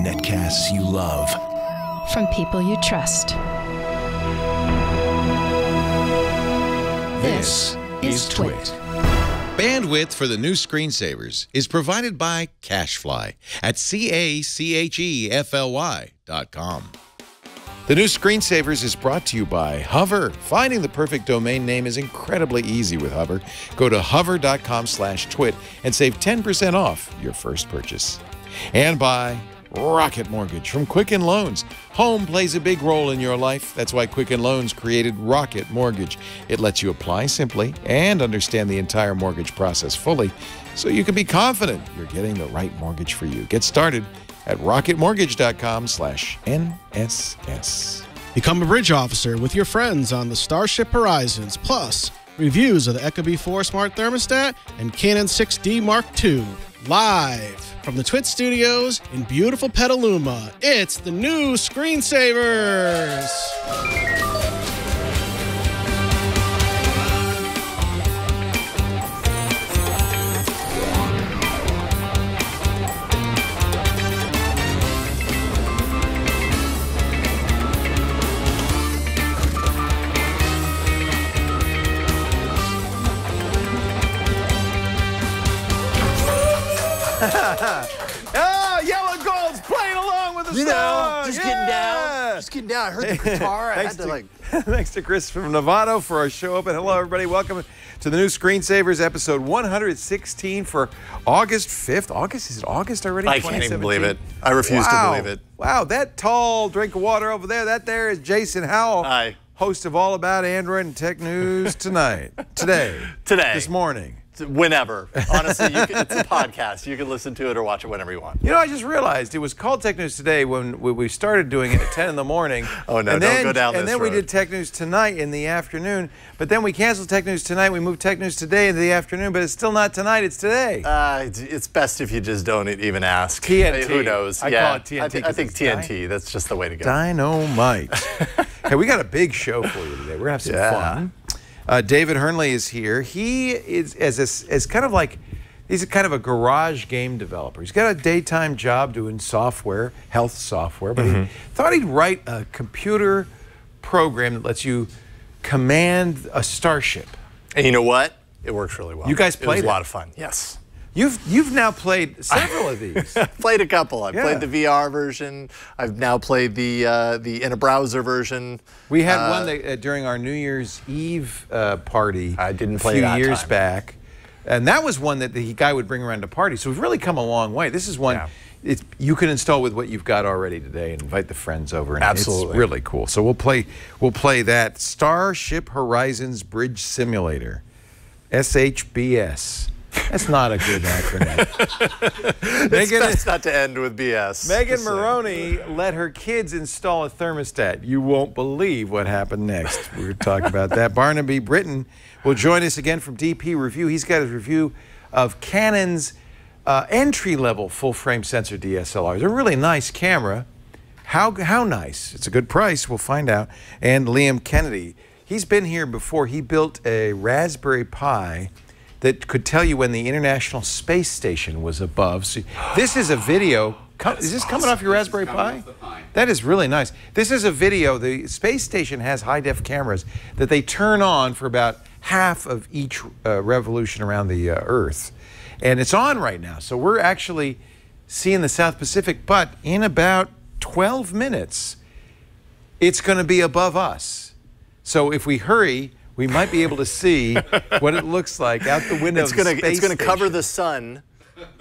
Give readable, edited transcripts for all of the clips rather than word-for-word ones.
Netcasts you love. From people you trust. This is TWiT. Bandwidth for the new screensavers is provided by CacheFly at CacheFly.com. The new screensavers is brought to you by Hover. Finding the perfect domain name is incredibly easy with Hover. Go to hover.com/twit and save 10% off your first purchase. And by Rocket Mortgage from Quicken Loans. Home plays a big role in your life. That's why Quicken Loans created Rocket Mortgage. It lets you apply simply and understand the entire mortgage process fully, so you can be confident you're getting the right mortgage for you. Get started at rocketmortgage.com/NSS. Become a bridge officer with your friends on the Starship Horizons, plus reviews of the Ecobee 4 Smart Thermostat and Canon 6D Mark II. Live from the TWiT Studios in beautiful Petaluma, it's the new Screensavers! Oh, Yellow Gold's playing along with the song. Just getting down. Just getting down. I heard the guitar. I had to like. Thanks to Chris from Novato for our show open. Hello, everybody. Welcome to the new Screensavers, episode 116 for August 5th. Is it August already? I can't even believe it. I refuse to believe it. Wow, that tall drink of water over there, that there is Jason Howell. Hi. Host of All About Android and Tech News Today. This morning. Whenever. Honestly, it's a podcast. You can listen to it or watch it whenever you want. You know, I just realized it was called Tech News Today when we started doing it at 10 in the morning. Oh, no, don't go down this And then road. we did Tech News Tonight in the afternoon. But then we canceled Tech News Tonight. We moved Tech News Today into the afternoon. But it's still not tonight. It's today. It's best if you just don't even ask. TNT. Who knows? I call it TNT. I think TNT. That's just the way to go. Dynamite. Hey, we got a big show for you today. We're going to have some fun. David Hernly is here. He is as kind of like, he's a kind of a garage game developer. He's got a daytime job doing software, health software, but he thought he'd write a computer program that lets you command a starship. And you know what? It works really well. You guys played it? It was a lot of fun. Yes. You've now played several of these. I've played a couple. I've played the VR version. I've now played the in a browser version. We had one that, during our New Year's Eve party. I didn't a play few that years time. back, and that was one that the guy would bring around to parties. So we've really come a long way. This is one you can install with what you've got already today and invite the friends over. And Absolutely, it's really cool. So we'll play that Starship Horizons Bridge Simulator, SHBS. That's not a good acronym. It's best not to end with BS. Megan Morrone let her kids install a thermostat. You won't believe what happened next. We were talking about that. Barnaby Britton will join us again from DP Review. He's got his review of Canon's entry-level full-frame sensor DSLR. It's a really nice camera. How nice? It's a good price. We'll find out. And Liam Kennedy. He's been here before. He built a Raspberry Pi that could tell you when the International Space Station was above. So this is a video. Is this coming off your Raspberry Pi? That is really nice. This is a video. The space station has high-def cameras that they turn on for about half of each revolution around the Earth. And it's on right now. So we're actually seeing the South Pacific, but in about 12 minutes, it's going to be above us. So if we hurry, we might be able to see what it looks like out the window of the space It's going to cover station. the sun,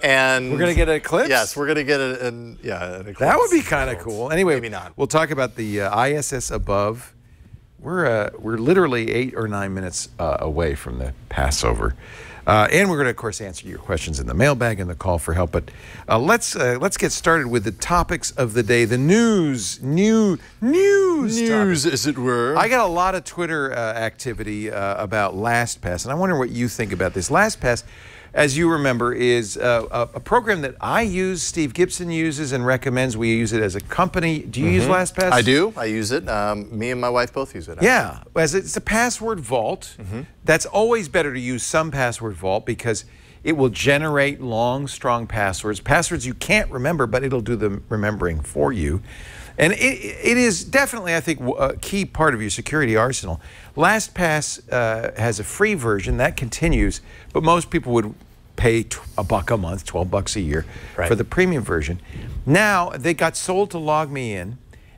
and We're going to get an eclipse? Yes, we're going to get an eclipse. That would be kind of cool. Anyway, maybe not. We'll talk about the ISS-Above. We're literally 8 or 9 minutes away from the Passover. And we're going to, of course, answer your questions in the mailbag and the call for help. But let's get started with the topics of the day. The news topics, as it were. I got a lot of Twitter activity about LastPass, and I wonder what you think about this. LastPass, as you remember, is a program that I use, Steve Gibson uses and recommends. We use it as a company. Do you use LastPass? I do. I use it. Me and my wife both use it. Actually. Yeah, as it's a password vault. That's always better to use some password vault because It will generate long, strong passwords you can't remember, but it'll do the remembering for you. And it is definitely, I think, a key part of your security arsenal. LastPass has a free version that continues, but most people would pay $1 a month, $12 a year for the premium version. Now they got sold to LogMeIn,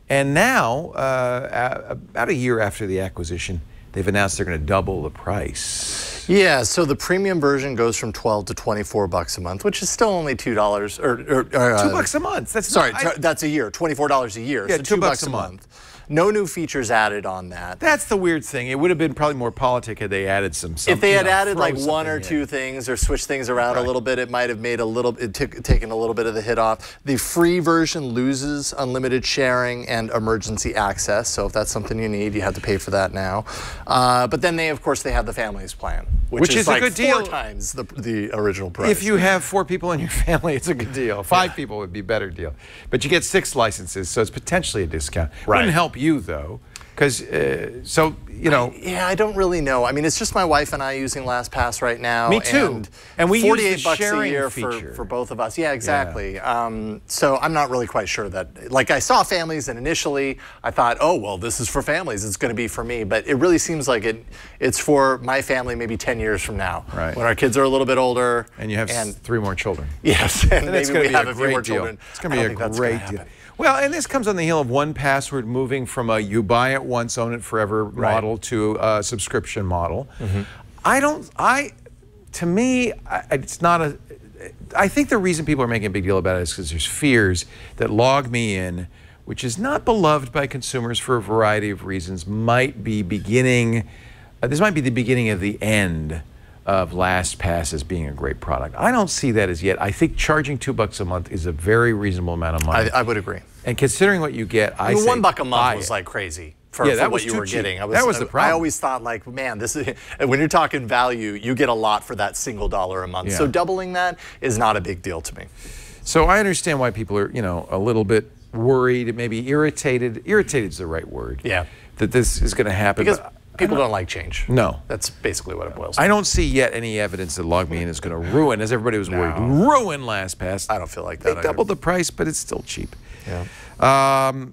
and now about a year after the acquisition, they've announced they're going to double the price. Yeah, so the premium version goes from $12 to $24 a month, which is still only $2 or $2 a month. That's that's a year. $24 a year. Yeah, so $2 a month. No new features added on that. That's the weird thing. It would have been probably more politic had they added some. If they had added like one or two things or switched things around a little bit, it might have made taken a little bit of the hit off. The free version loses unlimited sharing and emergency access. So if that's something you need, you have to pay for that now. But then of course, they have the families plan, which is like a good deal. 4 times the original price. If you have 4 people in your family, it's a good deal. 5 people would be a better deal. But you get 6 licenses, so it's potentially a discount. Wouldn't help you though, because I don't really know. I mean, it's just my wife and I using LastPass right now. Me too. And we use the $48 sharing a year feature for both of us. Yeah, exactly. Yeah. So I'm not really quite sure that. Like I saw families, and initially I thought, oh well, this is for families. It's going to be for me. But it really seems like it's for my family maybe 10 years from now, when our kids are a little bit older. And you have 3 more children. Yes, and maybe we have a few more children. It's going to be a great deal. Well, and this comes on the heel of 1Password moving from a you buy it once, own it forever model to a subscription model. To me, it's not a, I think the reason people are making a big deal about it is because there's fears that LogMeIn, which is not beloved by consumers for a variety of reasons, might be beginning, this might be the beginning of the end of LastPass as being a great product. I don't see that as yet. I think charging $2 a month is a very reasonable amount of money. I would agree. And considering what you get, I say $1 a month was like crazy for what you were getting. That was the problem. I always thought like, man, this is when you're talking value, you get a lot for that single $1 a month. So doubling that is not a big deal to me. So I understand why people are, a little bit worried, maybe irritated. Irritated is the right word. Yeah. That this is going to happen. Because people don't like change. No. That's basically what it boils down to. I don't see yet any evidence that LogMeIn is going to ruin, as everybody was worried, ruin LastPass. I don't feel like that. They doubled the price, but it's still cheap. Yeah.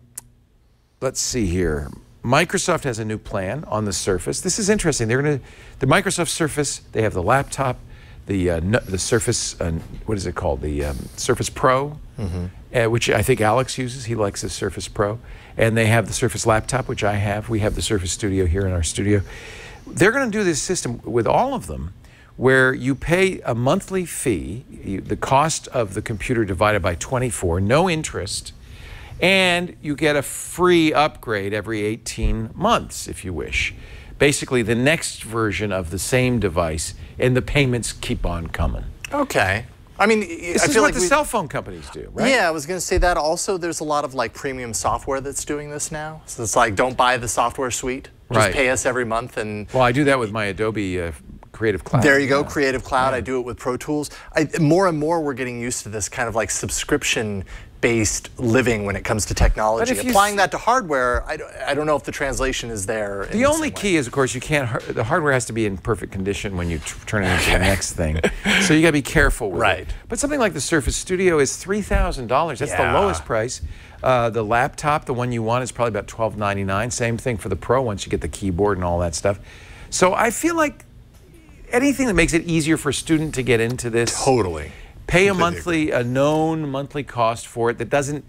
Let's see here. Microsoft has a new plan on the Surface. This is interesting. They're going to, the Microsoft Surface, they have the laptop, the Surface, what is it called? The Surface Pro, which I think Alex uses. He likes the Surface Pro. And they have the Surface laptop, which I have. We have the Surface Studio here in our studio. They're going to do this system with all of them where you pay a monthly fee, the cost of the computer divided by 24, no interest, and you get a free upgrade every 18 months if you wish. Basically, the next version of the same device, and the payments keep on coming. Okay. I mean, this is what the cell phone companies do, right? Yeah, I was going to say that. Also, there's a lot of like premium software that's doing this now. So it's like, don't buy the software suite. Just pay us every month. And well, I do that with my Adobe Creative Cloud. There you go, Creative Cloud. I do it with Pro Tools. More and more, we're getting used to this kind of like subscription-based living when it comes to technology. Applying that to hardware, I don't know if the translation is there. The only key is, of course, you can't. The hardware has to be in perfect condition when you turn it into the next thing. So you got to be careful with it. But something like the Surface Studio is $3,000. That's the lowest price. The laptop, the one you want, is probably about $12.99. Same thing for the Pro once you get the keyboard and all that stuff. So I feel like anything that makes it easier for a student to get into this. Totally. Pay a known monthly cost for it that doesn't,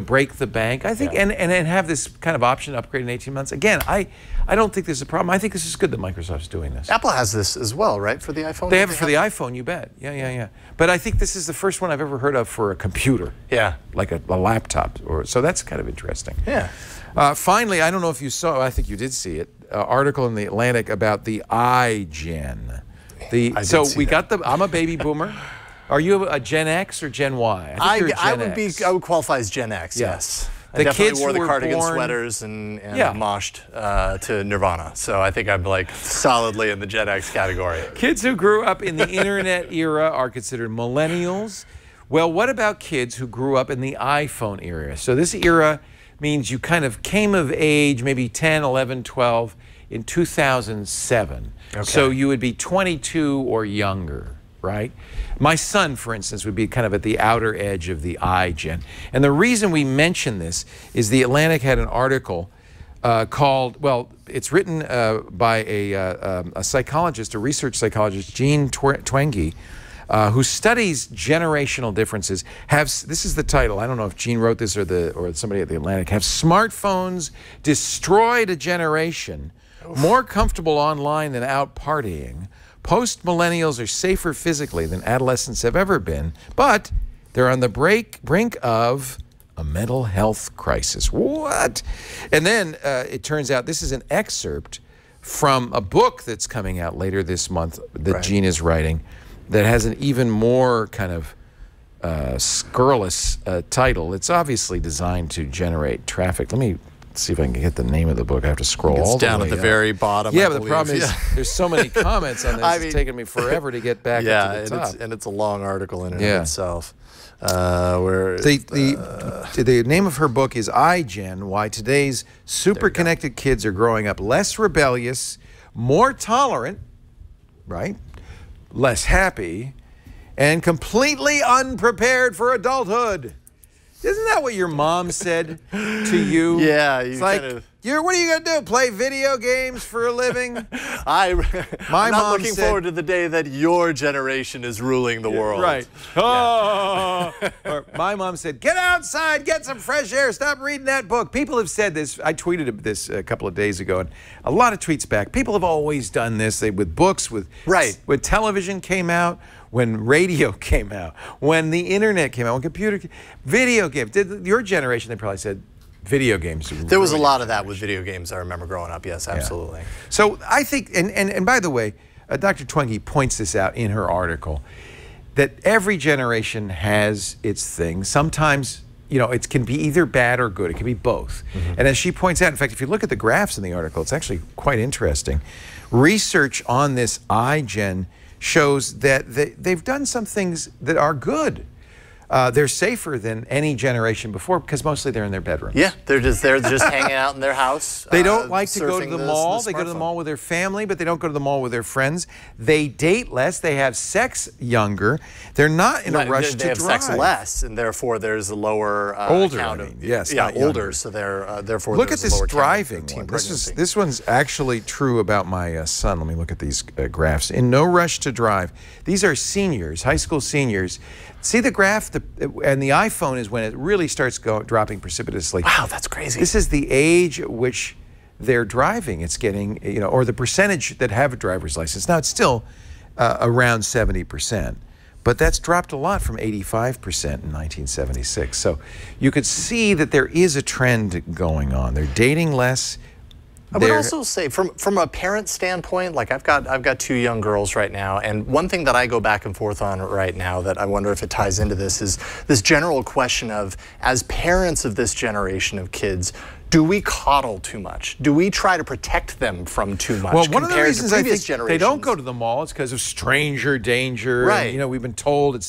break the bank. I think, and have this kind of option to upgrade in 18 months. Again, I don't think there's a problem. I think this is good that Microsoft's doing this. Apple has this as well, right, for the iPhone? They have it for the iPhone, you bet. Yeah. But I think this is the first one I've ever heard of for a computer. Yeah. Like a laptop. So that's kind of interesting. Yeah. Finally, I don't know if you saw, I think you did see it, article in the Atlantic about the iGen. I'm a baby boomer. Are you a Gen X or Gen Y? I would qualify as Gen X, yes. I definitely wore the cardigan sweaters and moshed to Nirvana. So I think I'm like solidly in the Gen X category. Kids who grew up in the internet era are considered millennials. Well, what about kids who grew up in the iPhone era? So this era means you kind of came of age, maybe 10, 11, 12, in 2007. Okay. So you would be 22 or younger. right? My son, for instance, would be kind of at the outer edge of the I gen. And the reason we mention this is the Atlantic had an article called, well, it's written by a psychologist, a research psychologist, Jean Twenge, who studies generational differences. This is the title. I don't know if Jean wrote this or somebody at the Atlantic. Have smartphones destroyed a generation more comfortable online than out partying? Post-millennials are safer physically than adolescents have ever been, but they're on the brink of a mental health crisis. What? And then it turns out this is an excerpt from a book that's coming out later this month that Jean is writing that has an even more kind of scurrilous title. It's obviously designed to generate traffic. Let me see if I can get the name of the book. I have to scroll all the way down at the very bottom. Yeah, but the problem is there's so many comments on this. It's taken me forever to get back up to the top. And it's a long article in and of itself. The name of her book is iGen, Why Today's Super Connected Kids Are Growing Up Less Rebellious, More Tolerant, right? Less happy, and completely unprepared for adulthood. Isn't that what your mom said to you? Yeah, it's like, what are you going to do? Play video games for a living? I'm not looking forward to the day that your generation is ruling the world. Right. Oh. Or my mom said, get outside, get some fresh air, stop reading that book. People have said this. I tweeted this a couple of days ago, and a lot of tweets back. People have always done this with books, when television came out, when radio came out, when the internet came out, when computer, video games. Your generation, they probably said, video games. There was a lot of that with video games, I remember growing up, yes, absolutely. Yeah. So I think, and by the way, Dr. Twenge points this out in her article, that every generation has its thing. Sometimes, you know, it can be either bad or good. It can be both. And as she points out, in fact, if you look at the graphs in the article, it's actually quite interesting. Research on this iGen shows that they've done some things that are good. They're safer than any generation before because mostly they're in their bedroom. Yeah, they're just hanging out in their house. They don't like to go to the mall. They go to the mall with their family, but they don't go to the mall with their friends. They date less. They have sex younger. They're not in a rush to drive. They have sex less, and therefore there's a lower count of older. So therefore look at this driving one. This one's actually true about my son. Let me look at these graphs. In no rush to drive. These are seniors, high school seniors. See the graph? And the iPhone is when it really starts dropping precipitously. Wow, that's crazy. This is the age at which they're driving. It's getting, you know, or the percentage that have a driver's license. Now, it's still around 70%, but that's dropped a lot from 85% in 1976. So you could see that there is a trend going on. They're dating less. I would also say, from a parent standpoint, like I've got two young girls right now, and one thing that I go back and forth on right now that I wonder if it ties into this is this general question of, as parents of this generation of kids, do we coddle too much? Do we try to protect them from too much? Well, one of the reasons I think they don't go to the mall is because of stranger danger. Right. And, you know, we've been told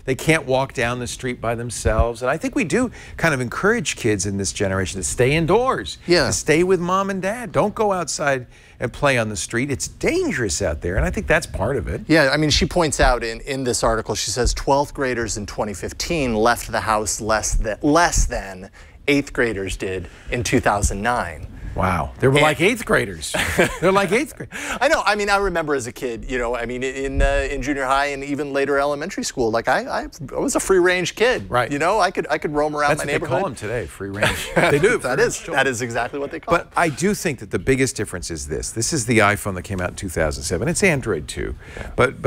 they can't walk down the street by themselves. And I think we do kind of encourage kids in this generation to stay indoors. Yeah. To stay with mom and dad. Don't go outside and play on the street. It's dangerous out there, and I think that's part of it. Yeah, I mean, she points out in this article, she says 12th graders in 2015 left the house less than 8th graders did in 2009. Wow, they were like 8th graders. They're like 8th graders. I know. I mean, I remember as a kid, you know, I mean, in junior high and even later elementary school, like I was a free-range kid. Right. You know, I could roam around That's my what neighborhood. They call them today, free-range. They do. That is exactly what they call them. But I do think that the biggest difference is this. This is the iPhone that came out in 2007. It's Android too, but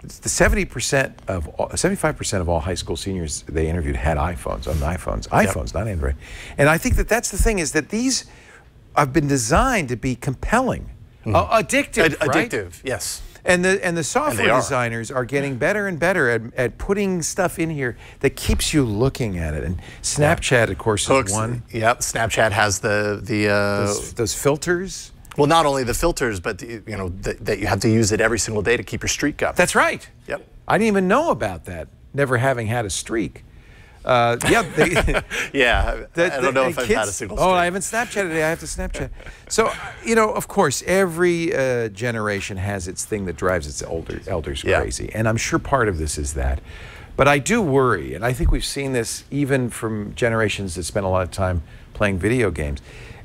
the 75% of all high school seniors they interviewed had iPhones, iPhones, not Android. And I think that that's the thing, is that these have been designed to be compelling, addictive, right? Addictive, yes. And the software designers are getting better and better at putting stuff in here that keeps you looking at it. And Snapchat, of course, is one. Yep, Snapchat has those filters. Well, not only the filters, but you know that you have to use it every single day to keep your streak up. That's right. Yep. I didn't even know about that, never having had a streak. Yeah. Yeah, I don't know if I've had a single stream. Oh, I haven't Snapchatted today. I have to Snapchat. So, you know, of course, every generation has its thing that drives its elders crazy. And I'm sure part of this is that. But I do worry, and I think we've seen this even from generations that spend a lot of time playing video games.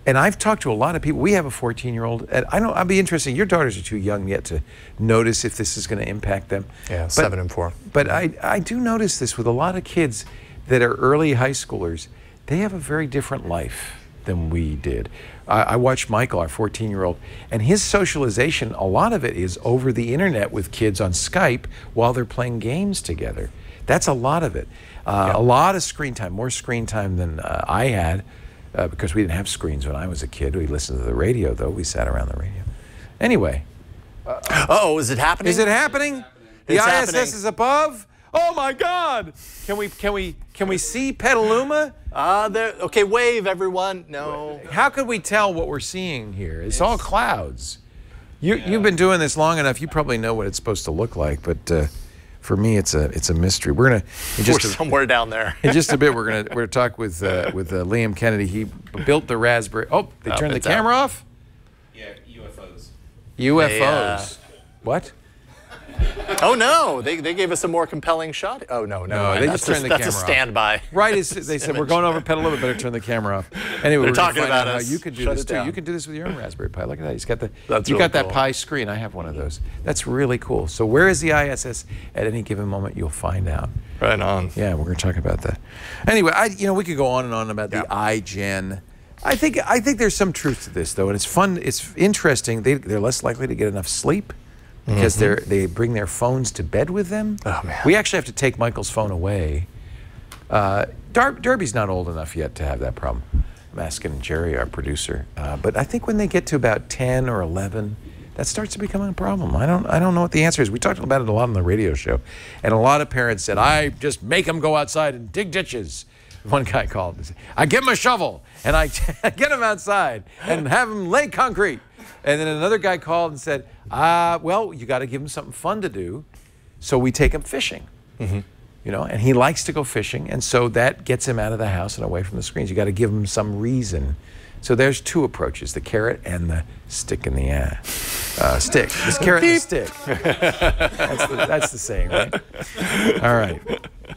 And I've talked to a lot of people. We have a 14-year-old, and I'd be interested. Your daughters are too young yet to notice if this is going to impact them. Yeah, 7 and 4. But I do notice this with a lot of kids that are early high schoolers. They have a very different life than we did. I watched Michael, our 14-year-old, and his socialization, a lot of it is over the internet with kids on Skype while they're playing games together. That's a lot of it. A lot of screen time, more screen time than I had. Because we didn't have screens when I was a kid. We listened to the radio, though. We sat around the radio. Anyway. Oh, is it happening? Is it happening? The ISS is above? Oh my God! Can we see Petaluma? Okay, wave everyone. No. How could we tell what we're seeing here? It's all clouds. You've been doing this long enough. You probably know what it's supposed to look like, but for me, it's a mystery. We're somewhere down there. In just a bit, we're gonna talk with Liam Kennedy. He built the Raspberry. Oh, they turned the camera off. Yeah, UFOs. UFOs. What? Oh no! They gave us a more compelling shot. Oh no! They just turned the camera off. That's a standby. Right? They said we're going over Petaluma. Better turn the camera off. Anyway, we're talking about how us. you could do this too. You can do this with your own Raspberry Pi. Look at that. He's got the. That's you really got that cool. Pi screen. I have one of those. That's really cool. So where is the ISS at any given moment? You'll find out. Right on. Yeah, we're going to talk about that. Anyway, we could go on and on about the iGen. I think there's some truth to this though, and it's fun. It's interesting. They're less likely to get enough sleep. Because they bring their phones to bed with them. Oh, man. We actually have to take Michael's phone away. Derby's not old enough yet to have that problem. I'm asking Jerry, our producer. But I think when they get to about 10 or 11, that starts to become a problem. I don't know what the answer is. We talked about it a lot on the radio show. And a lot of parents said, I just make them go outside and dig ditches. One guy called and said, I give him a shovel and I get him outside and have him lay concrete. And then another guy called and said, well, you got to give him something fun to do. So we take him fishing, you know, and he likes to go fishing. And so that gets him out of the house and away from the screens. You got to give him some reason. So there's two approaches, the carrot and the stick in the ass. Stick. This carrot and the stick. That's the saying, right? All right.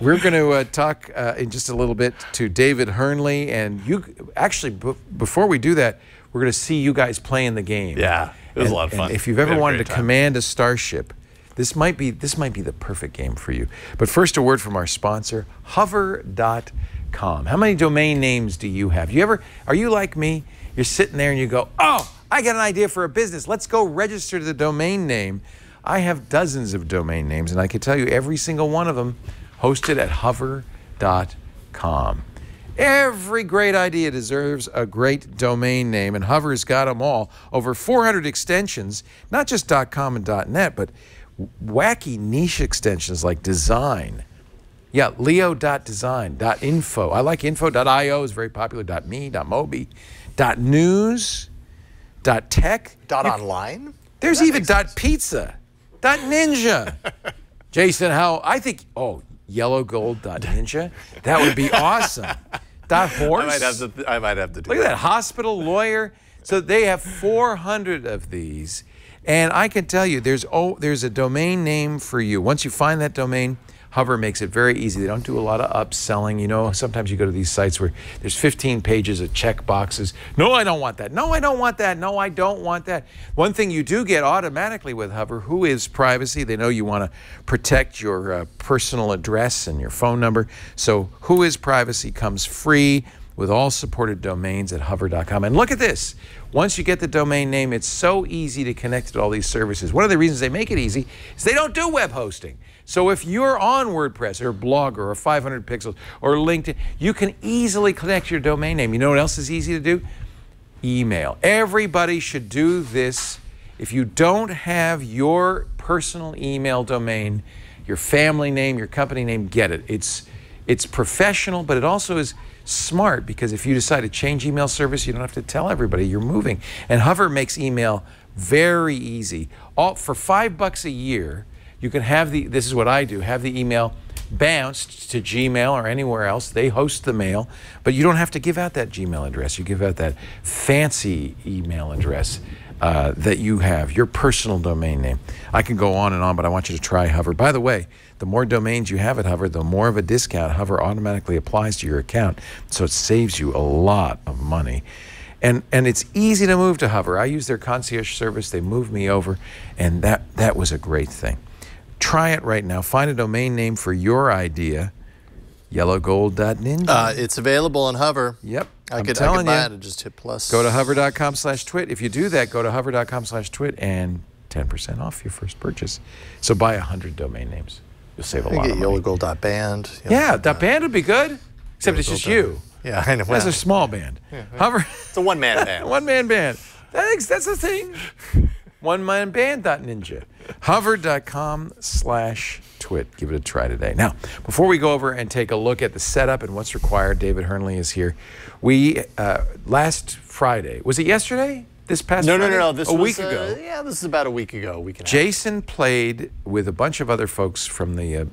We're going to talk in just a little bit to David Hernly. And you actually, before we do that, we're going to see you guys playing the game. Yeah, it was a lot of fun. If you've ever wanted to command a starship, this might be the perfect game for you. But first, a word from our sponsor, hover.com. How many domain names do you have? Are you like me? You're sitting there and you go, oh, I got an idea for a business. Let's go register the domain name. I have dozens of domain names, and I can tell you every single one of them hosted at hover.com. Every great idea deserves a great domain name, and Hover's got them all. Over 400 extensions, not just .com and .net, but wacky niche extensions like design. Yeah, leo.design, .info. I like info.io is very popular, .me, .mobi, .news, .tech. .online? There's even .pizza, .ninja. Jason Howell, I think, yellow gold .ninja. That would be awesome. .horse. I might have to do Look at that, hospital, lawyer. So they have 400 of these. And I can tell you, there's a domain name for you. Once you find that domain, Hover makes it very easy. They don't do a lot of upselling. You know, sometimes you go to these sites where there's 15 pages of check boxes. No, I don't want that. No, I don't want that. No, I don't want that. One thing you do get automatically with Hover, who is privacy. They know you want to protect your personal address and your phone number. So who is privacy comes free with all supported domains at hover.com. And look at this. Once you get the domain name, it's so easy to connect to all these services. One of the reasons they make it easy is they don't do web hosting. So if you're on WordPress or Blogger or 500 Pixels or LinkedIn, you can easily connect your domain name. You know what else is easy to do? Email. Everybody should do this. If you don't have your personal email domain, your family name, your company name, get it. It's professional, but it also is smart, because if you decide to change email service, you don't have to tell everybody you're moving. And Hover makes email very easy. For $5 a year, you can have this is what I do, have the email bounced to Gmail or anywhere else. They host the mail, but you don't have to give out that Gmail address. You give out that fancy email address that you have, your personal domain name. I can go on and on, but I want you to try Hover. By the way, the more domains you have at Hover, the more of a discount Hover automatically applies to your account, so it saves you a lot of money. And it's easy to move to Hover. I use their concierge service. They moved me over, and that was a great thing. Try it right now. Find a domain name for your idea. Yellowgold.ninja. It's available on Hover. Yep. I could buy it and just hit plus. Go to hover.com/twit. If you do that, go to hover.com/twit and 10% off your first purchase. So buy 100 domain names. You'll save a lot of money. Yellowgold.band. Yeah, .band would be good. Except it's just you. Yeah, I know. That's a small band. Hover. It's a one-man band. One-man band. That's the thing. One-man band.ninja. Hover.com/twit. Give it a try today. Now, before we go over and take a look at the setup and what's required, David Hernly is here. We, last Friday, was it yesterday? This past Friday? No. This was a week ago. Yeah, this is about a week ago. Week and a half. Jason played with a bunch of other folks from the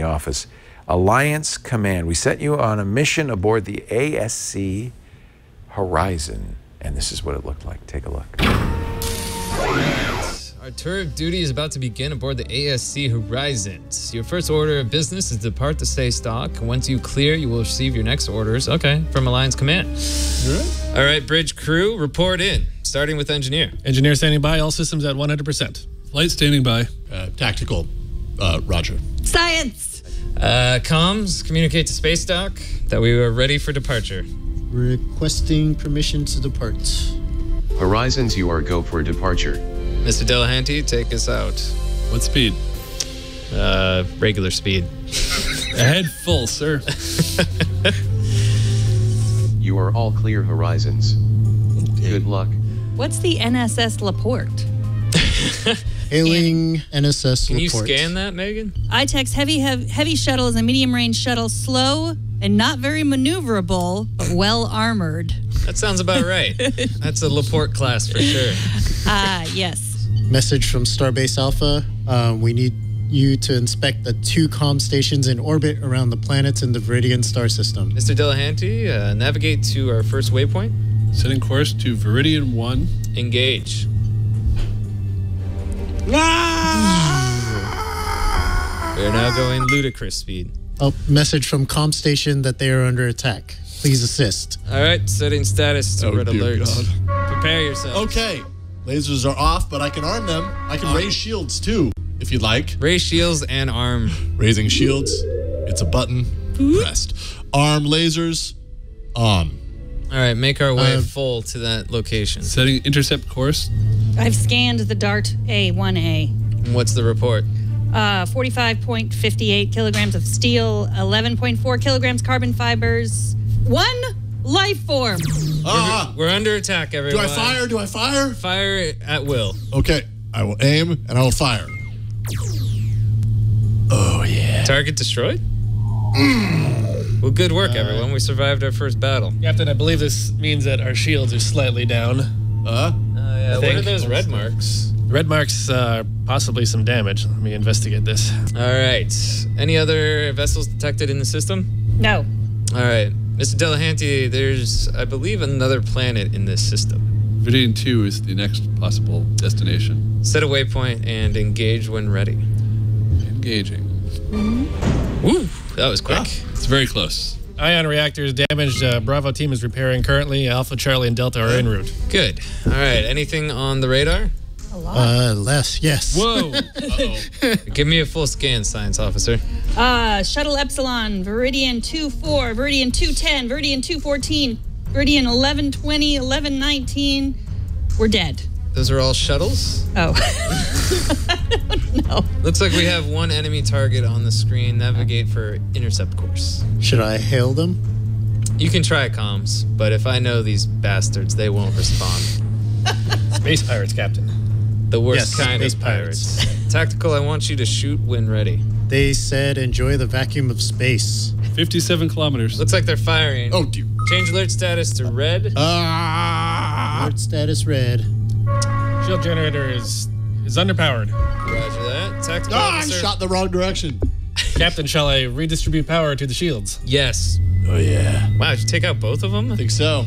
office. Alliance Command. We sent you on a mission aboard the ASC Horizon, and this is what it looked like. Take a look. Our tour of duty is about to begin aboard the ASC Horizons. Your first order of business is to depart the stay stock. Once you clear, you will receive your next orders. Okay, from Alliance Command. All right, bridge crew, report in. Starting with engineer. Engineer standing by. All systems at 100%. Flight standing by. Tactical. Roger. Science. Comms, communicate to space dock that we are ready for departure. Requesting permission to depart. Horizons, you are go for departure. Mr. Delahanty, take us out. What speed? Regular speed. Ahead full, sir. You are all clear, Horizons. Good luck. What's the NSS Laporte? Hailing NSS Can you Laporte. scan that, Megan? ITEX heavy shuttle is a medium-range shuttle, slow and not very maneuverable, but well-armored. That sounds about right. That's a Laporte class for sure. Yes. Message from Starbase Alpha. We need you to inspect the 2 comm stations in orbit around the planets in the Viridian star system. Mr. Delahanty, navigate to our first waypoint. Setting course to Viridian 1. Engage. We are now going ludicrous speed. Oh, message from comm station that they are under attack. Please assist. All right, setting status to red dear alert. God. Prepare yourself. Okay. Lasers are off, but I can arm them. I can raise shields too, if you'd like. Raise shields and arm. Raising shields. It's a button. Pressed. Arm lasers. On. All right, make our way full to that location. Setting intercept course. I've scanned the Dart A1A. What's the report? 45.58 kilograms of steel, 11.4 kilograms carbon fibers, 1 life form. We're under attack, everyone. Do I fire? Do I fire? Fire at will. Okay. I will aim and I will fire. Oh, yeah. Target destroyed? Well, good work, everyone. We survived our first battle. Captain, I believe this means that our shields are slightly down. Yeah. What are those red marks? Red marks, possibly some damage. Let me investigate this. All right. Any other vessels detected in the system? No. All right. Mr. Delahanty, there's, I believe, another planet in this system. Viridian 2 is the next possible destination. Set a waypoint and engage when ready. Engaging. Woo! That was quick. It's very close. Ion reactors damaged. Bravo team is repairing currently. Alpha, Charlie, and Delta are en route. Good. All right. Anything on the radar? A lot. Less, yes. Whoa. Uh-oh. Give me a full scan, science officer. Shuttle Epsilon, Viridian 2-4, Viridian 2-10, Viridian 2-14, Viridian 11-20, 11-19. We're dead. Those are all shuttles? Oh. I don't know. Looks like we have one enemy target on the screen. Navigate for intercept course. Should I hail them? You can try comms, but if I know these bastards, they won't respond. Space pirates, Captain. The worst Yes, kind space of pirates. Tactical, I want you to shoot when ready. They said enjoy the vacuum of space. 57 kilometers. Looks like they're firing. Oh, dear. Change alert status to red. Alert status red. Shield generator is underpowered. Roger that. Tactical I officer. shot the wrong direction. Captain, shall I redistribute power to the shields? Yes. Oh, yeah. Wow, did you take out both of them? I think so.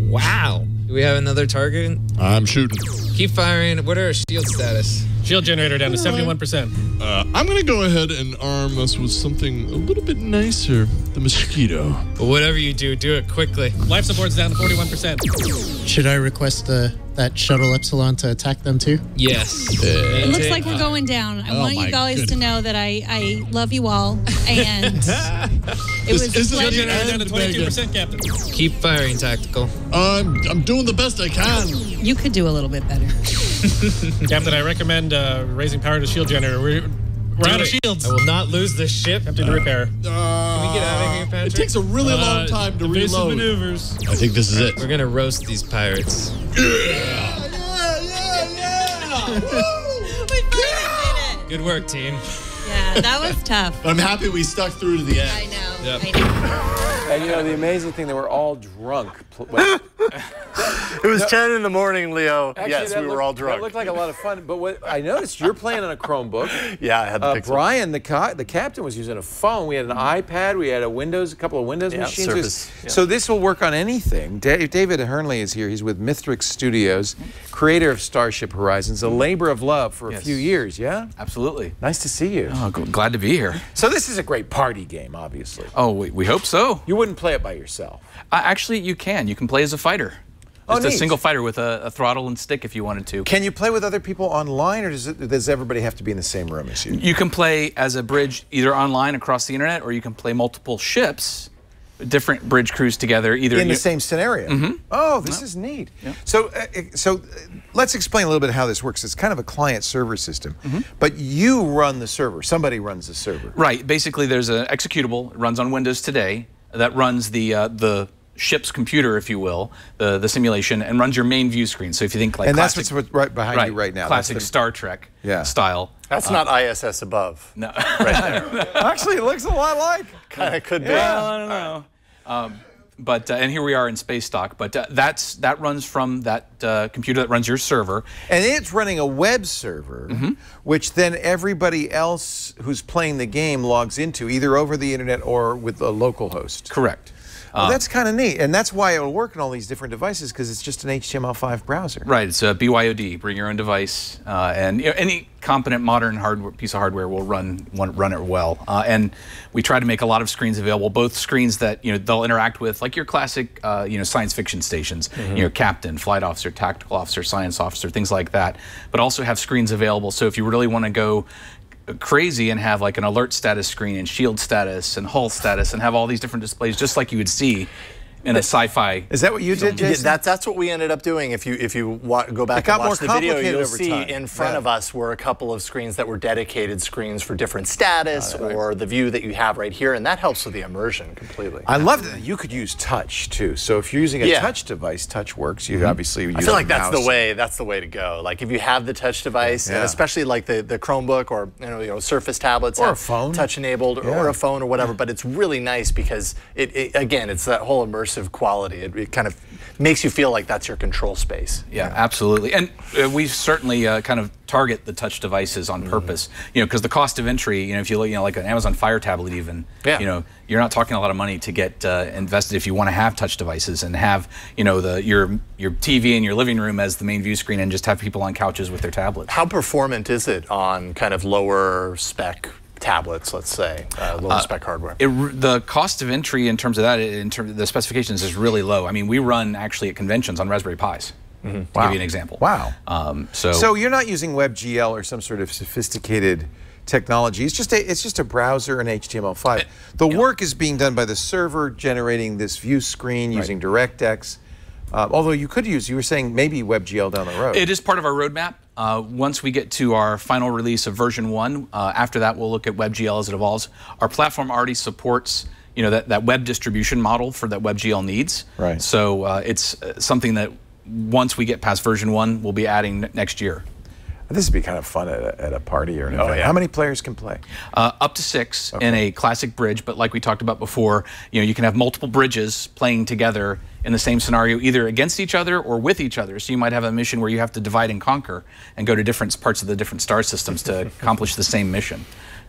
Wow. Do we have another target? I'm shooting. Keep firing. What are our shield status? Shield generator down to 71%. I'm going to go ahead and arm us with something a little bit nicer. The mosquito. But whatever you do, do it quickly. Life support's down to 41%. Should I request that shuttle Epsilon to attack them too? Yes. It looks like we're going down. I want you my guys to goodness. know that I love you all, and it was a isn't Shield pleasure. generator down to 22%, Captain. Keep firing, Tactical. I'm doing the best I can. You could do a little bit better. Captain, I recommend raising power to shield generator. We're out of shields. I will not lose this ship. Captain, repair. Can we get out of here, Patrick? It takes a really long time to Evasive reload. maneuvers. I think this is it. We're gonna roast these pirates. Yeah. We finally did it. Good work, team. Yeah, that was tough. I'm happy we stuck through to the end. I know. Yep. I know. And you know, the amazing thing, they were all drunk. It was 10 in the morning, Leo. Actually, yes, that we were looked- all drunk. That looked like a lot of fun. But what I noticed, you're playing on a Chromebook. Yeah, I had the Pixel. Brian, the captain, was using a phone. We had an iPad. We had a couple of Windows machines. Surface, yeah. So this will work on anything. David Hernly is here. He's with Mythric Studios, creator of Starship Horizons, a labor of love for a few years, yeah? Absolutely. Nice to see you. Oh, glad to be here. So this is a great party game, obviously. Oh, we hope so. You wouldn't play it by yourself. Actually, you can. You can play as a fighter. Oh, Just a neat. single fighter with a throttle and stick if you wanted to. Can you play with other people online, or does everybody have to be in the same room as you? You can play as a bridge either online across the internet, or you can play multiple ships, different bridge crews together. Either In the same scenario. Mm-hmm. Oh, this is neat. Yeah. So let's explain a little bit how this works. It's kind of a client-server system, but you run the server. Somebody runs the server. Right. Basically, there's an executable. It runs on Windows today that runs the ship's computer, if you will, the simulation, and runs your main view screen. So if you think like And classic, that's what's right behind you right now. Classic That's Star Trek style. That's not ISS-Above. No. Right there. Actually, it looks a lot like. Kind of could be. Well, I don't know. But and here we are in space stock. But that runs from that computer that runs your server. And it's running a web server, which then everybody else who's playing the game logs into, either over the internet or with a local host. Correct. Well, that's kind of neat, and that's why it'll work on all these different devices, because it's just an HTML5 browser. Right, it's a BYOD, bring your own device, and any competent modern piece of hardware will run it well. And we try to make a lot of screens available, both screens that they'll interact with, like your classic science fiction stations, captain, flight officer, tactical officer, science officer, things like that, but also have screens available. So if you really want to go crazy and have like an alert status screen and shield status and hull status and have all these different displays, just like you would see in a sci-fi. Is that what you did, Jason? That's what we ended up doing. If you go back and watch the video, you'll see in front of us were a couple of screens that were dedicated screens for different status or the view that you have right here, and that helps with the immersion completely. I love that you could use touch too. So if you're using a touch device, touch works. You obviously use I feel like a that's mouse. the way to go. Like if you have the touch device, and especially like the Chromebook or Surface tablets, or a phone, touch enabled, or a phone or whatever. But it's really nice because again, it's that whole immersive quality. It kind of makes you feel like that's your control space. Yeah, absolutely. And we certainly kind of target the touch devices on purpose, because the cost of entry, if you look, like an Amazon Fire tablet even, you're not talking a lot of money to get invested if you want to have touch devices and have, your TV in your living room as the main view screen and just have people on couches with their tablets. How performant is it on kind of lower spec tablets, let's say, lower spec hardware? The cost of entry in terms of that, in terms of the specifications, is really low. I mean, we run actually at conventions on Raspberry Pis. To give you an example. Wow. So you're not using WebGL or some sort of sophisticated technology. It's just a browser and HTML5. The work is being done by the server generating this view screen using DirectX. Although you were saying maybe WebGL down the road. It is part of our roadmap. Once we get to our final release of version 1, after that we'll look at WebGL as it evolves. Our platform already supports that web distribution model for that WebGL needs. Right. So it's something that once we get past version 1, we'll be adding next year. This would be kind of fun at a party or an event. How many players can play? Up to 6 in a classic bridge, but like we talked about before, you can have multiple bridges playing together in the same scenario, either against each other or with each other. So you might have a mission where you have to divide and conquer and go to different parts of the different star systems to accomplish the same mission.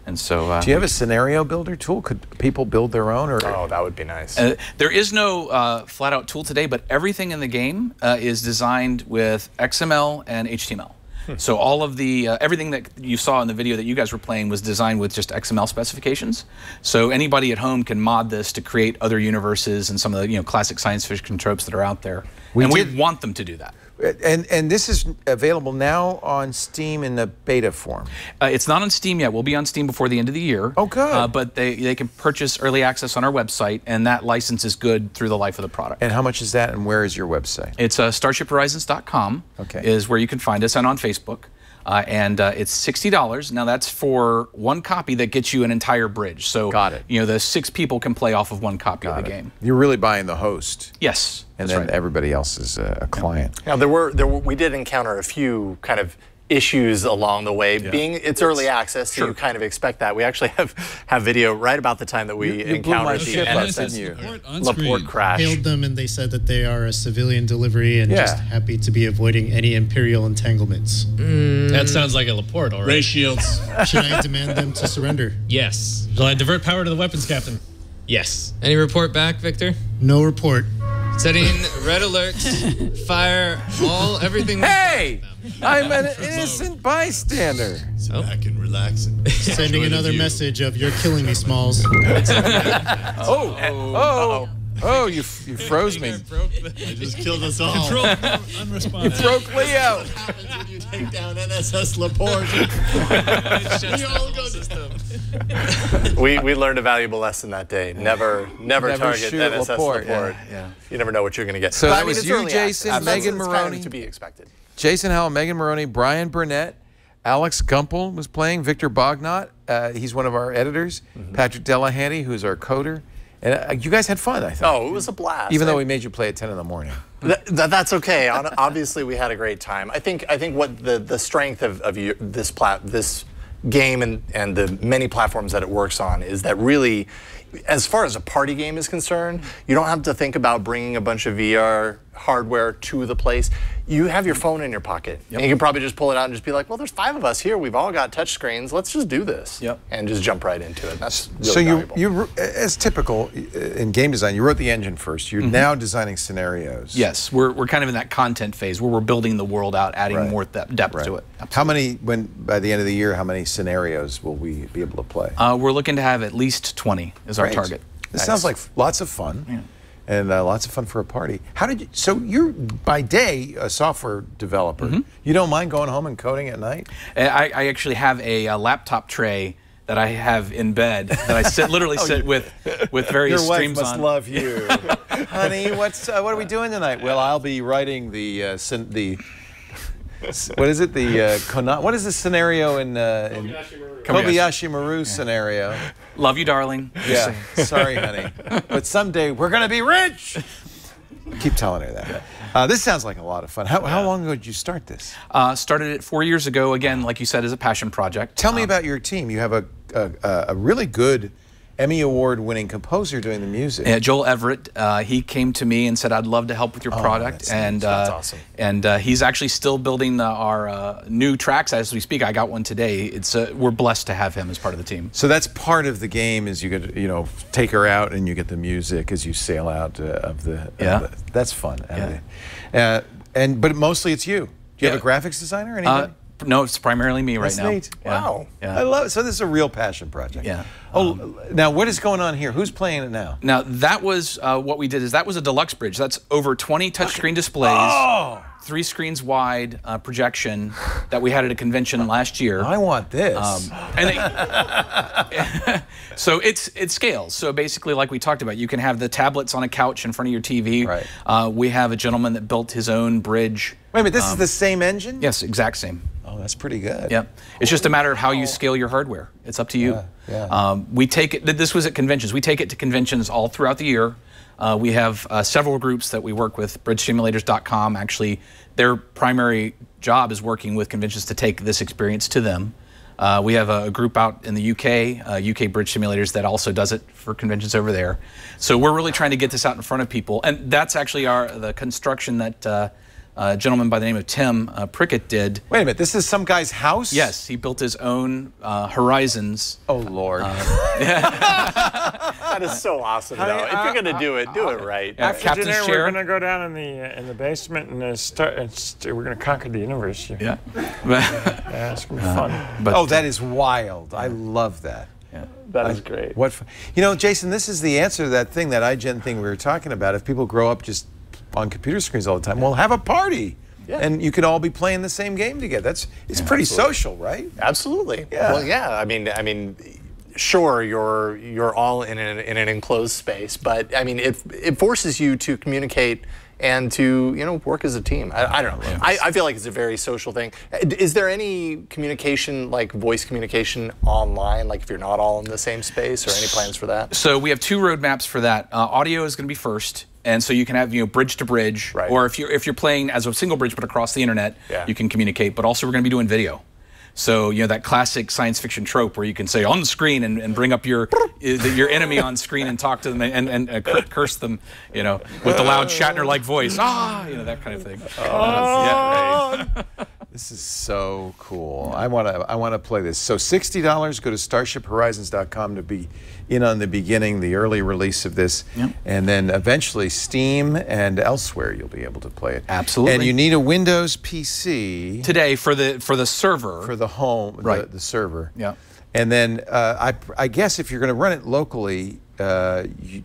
And so, do you have a scenario builder tool? Could people build their own? Or oh, that would be nice. There is no flat-out tool today, but everything in the game is designed with XML and HTML. So all of the everything that you saw in the video that you guys were playing was designed with just XML specifications. So anybody at home can mod this to create other universes and some of the classic science fiction tropes that are out there. We want them to do that. And this is available now on Steam in the beta form. It's not on Steam yet. We'll be on Steam before the end of the year. Oh, good. But they can purchase early access on our website, and that license is good through the life of the product. And how much is that, and where is your website? It's starshiphorizons.com is where you can find us, and on Facebook. And it's $60. Now that's for one copy that gets you an entire bridge. So the 6 people can play off of one copy of the game. You're really buying the host. Yes. And then everybody else is a client. Now we did encounter a few kind of issues along the way. Being it's early access, so you kind of expect that. We actually have video right about the time that we encountered the Laporte crash. Hailed them and they said that they are a civilian delivery and just happy to be avoiding any Imperial entanglements. That sounds like a Laporte, all right. Ray shields. Should I demand them to surrender? Yes. Shall I divert power to the weapons, Captain? Yes. Any report back, Victor? No report. Setting red alerts, fire, everything. Hey! I'm an innocent bystander. Back and relaxing. Sending another message of "You're killing me, Smalls." Oh, you froze me. I just killed us all. Control unresponsive. You broke Leo. What happens when you take down NSS Laporte? We learned a valuable lesson that day. Never target NSS Laporte. Yeah. You never know what you're going to get. So that was you, Jason, Megan Morrone. Morrone. Kind of to be expected. Jason Howell, Megan Morrone, Brian Burnett, Alex Gumpel was playing, Victor Bognot, he's one of our editors, Patrick Delahanty, who's our coder. And you guys had fun, I think. Oh, it was a blast. Even though we made you play at 10 in the morning. That's okay. Obviously, we had a great time. I think what the strength of this game and the many platforms that it works on is that really, as far as a party game is concerned, you don't have to think about bringing a bunch of VR hardware to the place. You have your phone in your pocket. And you can probably just pull it out and just be like, well, there's 5 of us here. We've all got touch screens. Let's just do this. And just jump right into it. That's really valuable. you, as typical in game design, you wrote the engine first. You're now designing scenarios. Yes, we're kind of in that content phase where we're building the world out, adding more depth to it. Absolutely. How many, by the end of the year, how many scenarios will we be able to play? We're looking to have at least 20 is our target. This sounds like lots of fun. And lots of fun for a party. How did you? So you're by day a software developer. You don't mind going home and coding at night? I actually have a laptop tray that I have in bed that I literally sit with various streams on. Your wife must love you, honey. What are we doing tonight? Well, I'll be writing the what is it? What is the scenario in Kobayashi Maru scenario? Love you, darling. Yeah. Sorry, honey. But someday we're gonna be rich. Keep telling her that. This sounds like a lot of fun. How long ago did you start this? Started it 4 years ago. Again, like you said, as a passion project. Tell me about your team. You have a really good Emmy Award-winning composer doing the music. Joel Everett, he came to me and said, "I'd love to help with your product." That's awesome. And he's actually still building our new tracks as we speak. I got one today. We're blessed to have him as part of the team. So that's part of the game. Is you get take her out and you get the music as you sail out of the. That's fun. Yeah. But mostly it's you. Do you have a graphics designer or anything? No, it's primarily me right now. Neat. Yeah. Wow. Yeah. I love it. So this is a real passion project. Yeah. Now what is going on here? Who's playing it now? Now that was what we did. That was a deluxe bridge. That's over 20 touchscreen displays, 3 screens wide projection that we had at a convention last year. I want this. So it scales. So basically, like we talked about, you can have the tablets on a couch in front of your TV. Right. We have a gentleman that built his own bridge. Wait a minute, this is the same engine? Yes, exact same. Oh, that's pretty good. Yep. It's just a matter of how you scale your hardware. It's up to you. We take it. This was at conventions. We take it to conventions all throughout the year. We have several groups that we work with. BridgeSimulators.com. Actually, their primary job is working with conventions to take this experience to them. We have a group out in the UK, UK Bridge Simulators, that also does it for conventions over there. So we're really trying to get this out in front of people, and that's actually the construction that a gentleman by the name of Tim Prickett did. Wait a minute, this is some guy's house? Yes, he built his own Horizons. Oh, Lord. That is so awesome, though. If you're going to do it right. After dinner, chair. we're going to go down in the basement and we're going to conquer the universe. Yeah. Yeah, it's going to be fun. Oh, that is wild. I love that. That is great. What fun. You know, Jason, this is the answer to that thing, that iGen thing we were talking about. If people grow up just on computer screens all the time, well, have a party. Yeah. And you could all be playing the same game together. It's pretty social, right? Absolutely. Yeah. Well, yeah. I mean, sure, you're all in an enclosed space, but I mean, it forces you to communicate and to work as a team. I don't know. I feel like it's a very social thing. Is there any communication, like voice communication online, like if you're not all in the same space, or any plans for that? So we have 2 roadmaps for that. Audio is going to be first. And so you can have bridge to bridge, right. Or if you're playing as a single bridge but across the internet, you can communicate. But also we're going to be doing video. So that classic science fiction trope where you can say on the screen and bring up your enemy on screen and talk to them and curse them, with the loud Shatner-like voice, that kind of thing. This is so cool. I want to play this. So $60. Go to starshiphorizons.com to be in on the beginning, the early release of this, and then eventually Steam and elsewhere you'll be able to play it. Absolutely. And you need a Windows PC today for the server, for the home, right? The server. Yeah. And then I guess if you're going to run it locally, you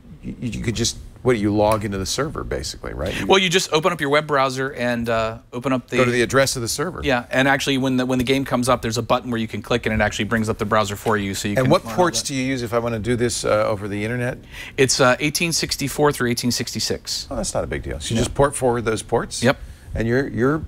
could just you log into the server basically, right? Well, you just open up your web browser and open up go to the address of the server. Yeah, and actually when the game comes up, there's a button where you can click and it actually brings up the browser for you. So you and what ports do you use if I want to do this over the internet? It's 1864 through 1866. Oh, that's not a big deal. So you just port forward those ports. Yep. And you're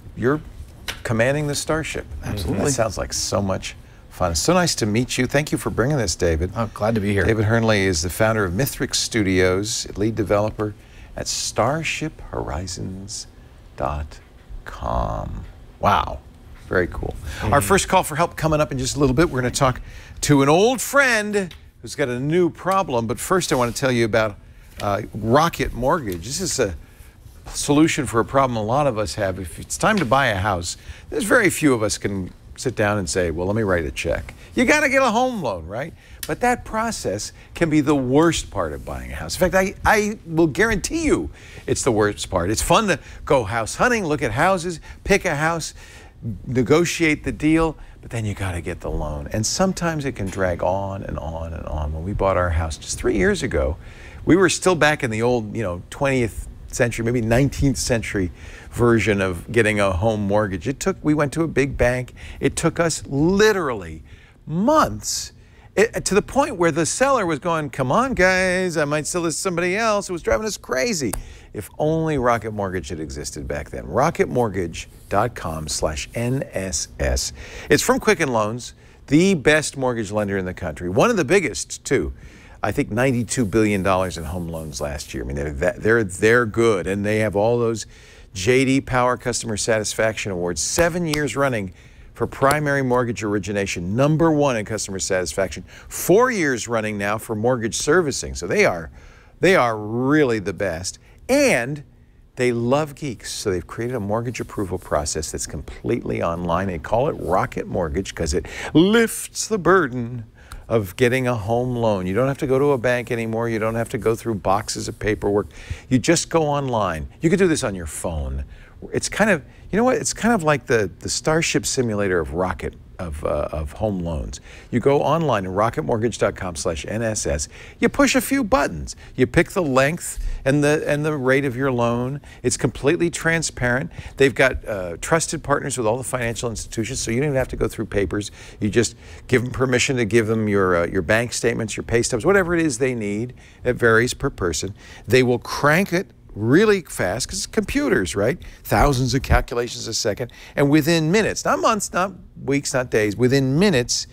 commanding the Starship. Absolutely. That sounds like so much fun. It's so nice to meet you. Thank you for bringing this, David. Oh, glad to be here. David Hernly is the founder of Mythric Studios, lead developer at StarshipHorizons.com. Wow, very cool. Our first call for help coming up in just a little bit. We're going to talk to an old friend who's got a new problem. But first, I want to tell you about Rocket Mortgage. This is a solution for a problem a lot of us have. If it's time to buy a house, there's very few of us can sit down and say, well, let me write a check. You got to get a home loan, right? But that process can be the worst part of buying a house. In fact, I will guarantee you it's the worst part. It's fun to go house hunting, look at houses, pick a house, negotiate the deal, but then you got to get the loan. And sometimes it can drag on and on and on. When we bought our house just 3 years ago, we were still back in the old, 20th century, maybe 19th century version of getting a home mortgage. We went to a big bank. It took us literally months to the point where the seller was going, come on, guys, I might sell this to somebody else. It was driving us crazy. If only Rocket Mortgage had existed back then. RocketMortgage.com/NSS. It's from Quicken Loans, the best mortgage lender in the country. One of the biggest, too. I think $92 billion in home loans last year. I mean, they're good, and they have all those J.D. Power Customer Satisfaction Awards, 7 years running for primary mortgage origination, #1 in customer satisfaction, 4 years running now for mortgage servicing. So they are really the best, and they love geeks. So they've created a mortgage approval process that's completely online. They call it Rocket Mortgage because it lifts the burden of getting a home loan. You don't have to go to a bank anymore. You don't have to go through boxes of paperwork. You just go online. You could do this on your phone. It's kind of, it's kind of like the Starship simulator of home loans. You go online at rocketmortgage.com/NSS. You push a few buttons. You pick the length and the rate of your loan. It's completely transparent. They've got trusted partners with all the financial institutions, so you don't even have to go through papers. You just give them permission to give them your bank statements, your pay stubs, whatever it is they need. It varies per person. They will crank it really fast because it's computers, right? Thousands of calculations a second. And within minutes, not months, not weeks, not days, within minutes,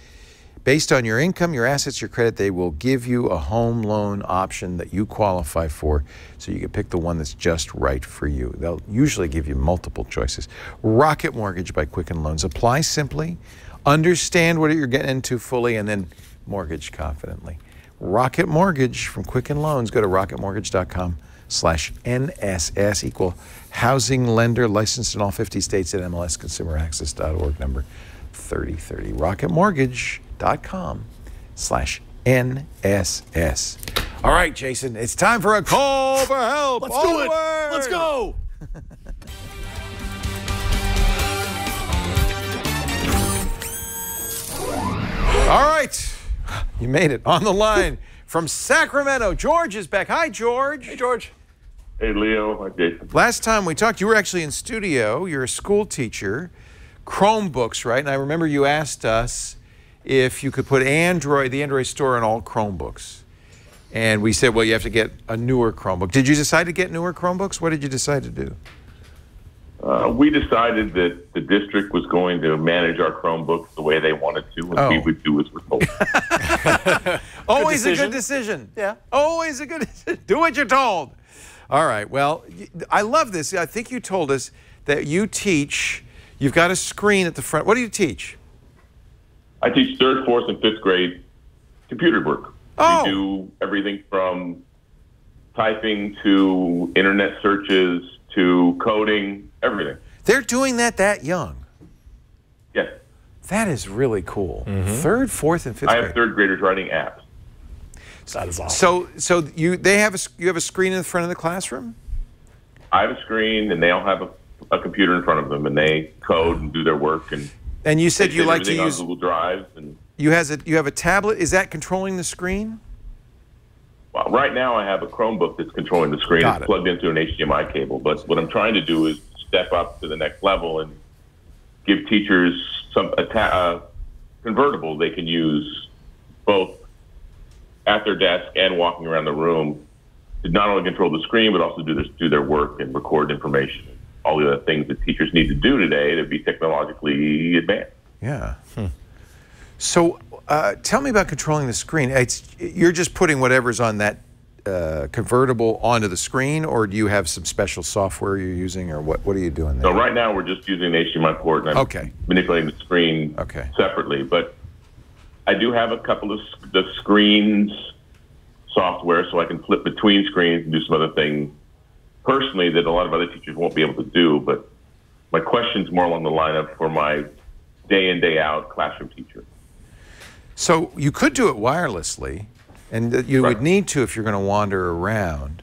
based on your income, your assets, your credit, they will give you a home loan option that you qualify for, so you can pick the one that's just right for you. They'll usually give you multiple choices. Rocket Mortgage by Quicken Loans. Apply simply, understand what you're getting into fully, and then mortgage confidently. Rocket Mortgage from Quicken Loans. Go to rocketmortgage.com/NSS. NSS, equal housing lender, licensed in all 50 states at MLSconsumeraccess.org, number 3030. RocketMortgage.com/NSS. All right, Jason, it's time for a call for help. Let's do it. Let's go. All right, you made it on the line from Sacramento. George is back. Hi, George. Hey, George. Hey, Leo. Hi, Jason. Last time we talked, you were actually in studio. You're a school teacher. Chromebooks, right? And I remember you asked us if you could put the Android store on all Chromebooks. And we said, well, you have to get a newer Chromebook. Did you decide to get newer Chromebooks? What did you decide to do? We decided that the district was going to manage our Chromebooks the way they wanted to, and we would do as we're told. Always a good decision. Yeah. Always a good decision. Do what you're told. All right. Well, I love this. I think you told us that you teach, you've got a screen at the front. What do you teach? I teach 3rd, 4th, and 5th grade computer work. Oh. We do everything from typing to internet searches to coding, everything. They're doing that young. Yes. That is really cool. 3rd, 4th, and 5th I grade. have 3rd graders writing apps. That is awesome. So you have a screen in the front of the classroom? I have a screen, and they all have a computer in front of them, and they code and do their work. And you said you like to everything use on Google Drive. And you have a tablet. Is that controlling the screen? well, right now I have a Chromebook that's controlling the screen. It's plugged into an HDMI cable. But what I'm trying to do is step up to the next level and give teachers a convertible they can use both at their desk and walking around the room to not only control the screen, but also do their work and record information. All the other things that teachers need to do today to be technologically advanced. Yeah. So tell me about controlling the screen. You're just putting whatever's on that convertible onto the screen, or do you have some special software you're using, or what are you doing there? So right now we're just using the HDMI port, and I'm manipulating the screen separately. But I do have a couple of the screens software, so I can flip between screens and do some other things personally that a lot of other teachers won't be able to do. But my question's more along the line of for my day in, day out classroom teacher. So you could do it wirelessly, and you would need to if you're going to wander around.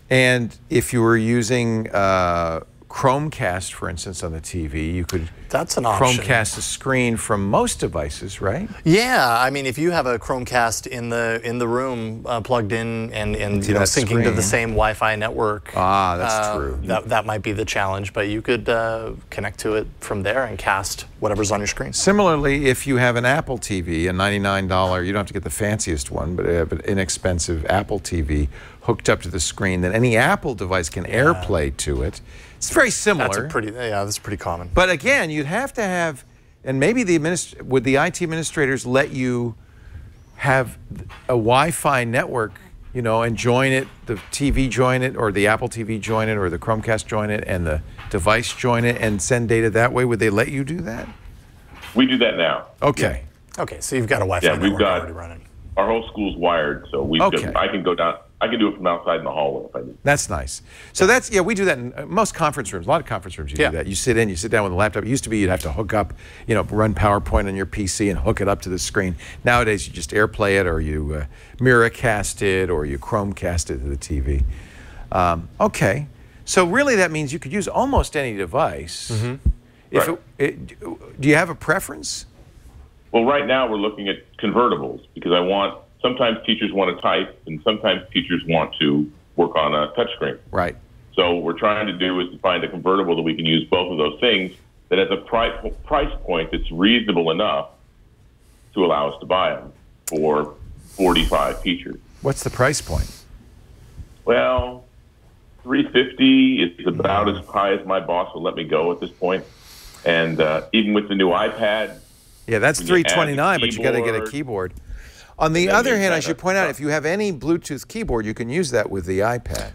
And if you were using Chromecast, for instance, on the TV, you could That's an option. Chromecast a screen from most devices, right? Yeah, I mean, if you have a Chromecast in the room plugged in and you know syncing to the same Wi-Fi network, that's true. That might be the challenge, but you could connect to it from there and cast whatever's on your screen. Similarly, if you have an Apple TV, a $99, you don't have to get the fanciest one, but an inexpensive Apple TV hooked up to the screen, then any Apple device can AirPlay to it. It's very similar. That's pretty common. But again, you'd have to have, and maybe would the IT administrators let you have a Wi-Fi network, you know, and join it, the TV join it, or the Apple TV join it, or the Chromecast join it, and the device join it, and send data that way? Would they let you do that? We do that now. Okay. Yeah. Okay, so you've got a Wi-Fi network already running. Our whole school's wired, so I can go down. I can do it from outside in the hallway if I need. That's nice. So that's, we do that in most conference rooms. A lot of conference rooms you do that. You sit down with a laptop. It used to be you'd have to hook up, run PowerPoint on your PC and hook it up to the screen. Nowadays you just AirPlay it, or you Miracast it, or you Chromecast it to the TV. Okay. So really that means you could use almost any device. Do you have a preference? Well, right now we're looking at convertibles because sometimes teachers want to type and sometimes teachers want to work on a touchscreen. Right. So what we're trying to do is to find a convertible that we can use both of those things that has a price point that's reasonable enough to allow us to buy them for 45 teachers. What's the price point? Well, $350 is about as high as my boss will let me go at this point. And even with the new iPad. Yeah, that's $329, but you got to get a keyboard. On the other hand, I should point out, if you have any Bluetooth keyboard, you can use that with the iPad.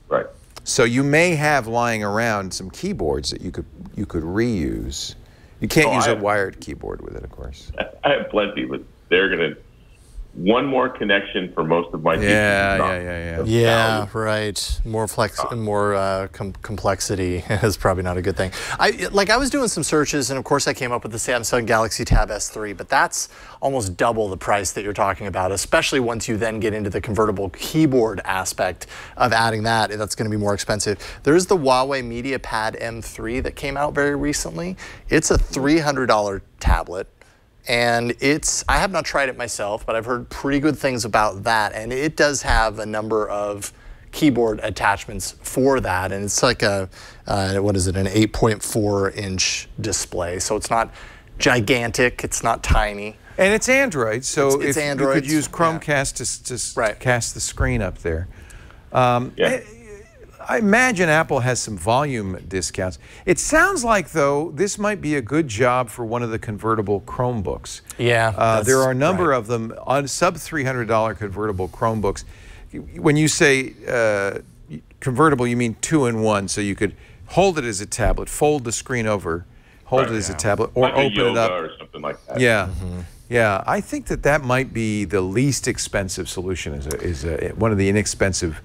Right. So you may have lying around some keyboards that you could reuse. You can't use a wired keyboard with it, of course. I have plenty, but they're going to one more connection for most of my teachers. Yeah, right. More complexity is probably not a good thing. I was doing some searches, and of course I came up with the Samsung Galaxy Tab S3, but that's almost double the price that you're talking about, especially once you then get into the convertible keyboard aspect of adding that. That's going to be more expensive. There's the Huawei MediaPad M3 that came out very recently. It's a $300 tablet. And I have not tried it myself, but I've heard pretty good things about that. And it does have a number of keyboard attachments for that. And it's like an 8.4-inch display. So it's not gigantic, it's not tiny. And it's Android, so it's if Android, you could use Chromecast to cast the screen up there. I imagine Apple has some volume discounts. It sounds like, though, this might be a good job for one of the convertible Chromebooks. Yeah. There are a number of them on sub-$300 convertible Chromebooks. When you say convertible, you mean 2-in-1, so you could hold it as a tablet, fold the screen over, hold it as a tablet, or like open it up. Or something like that. Yeah. Yeah, I think that might be the least expensive solution, is one of the inexpensive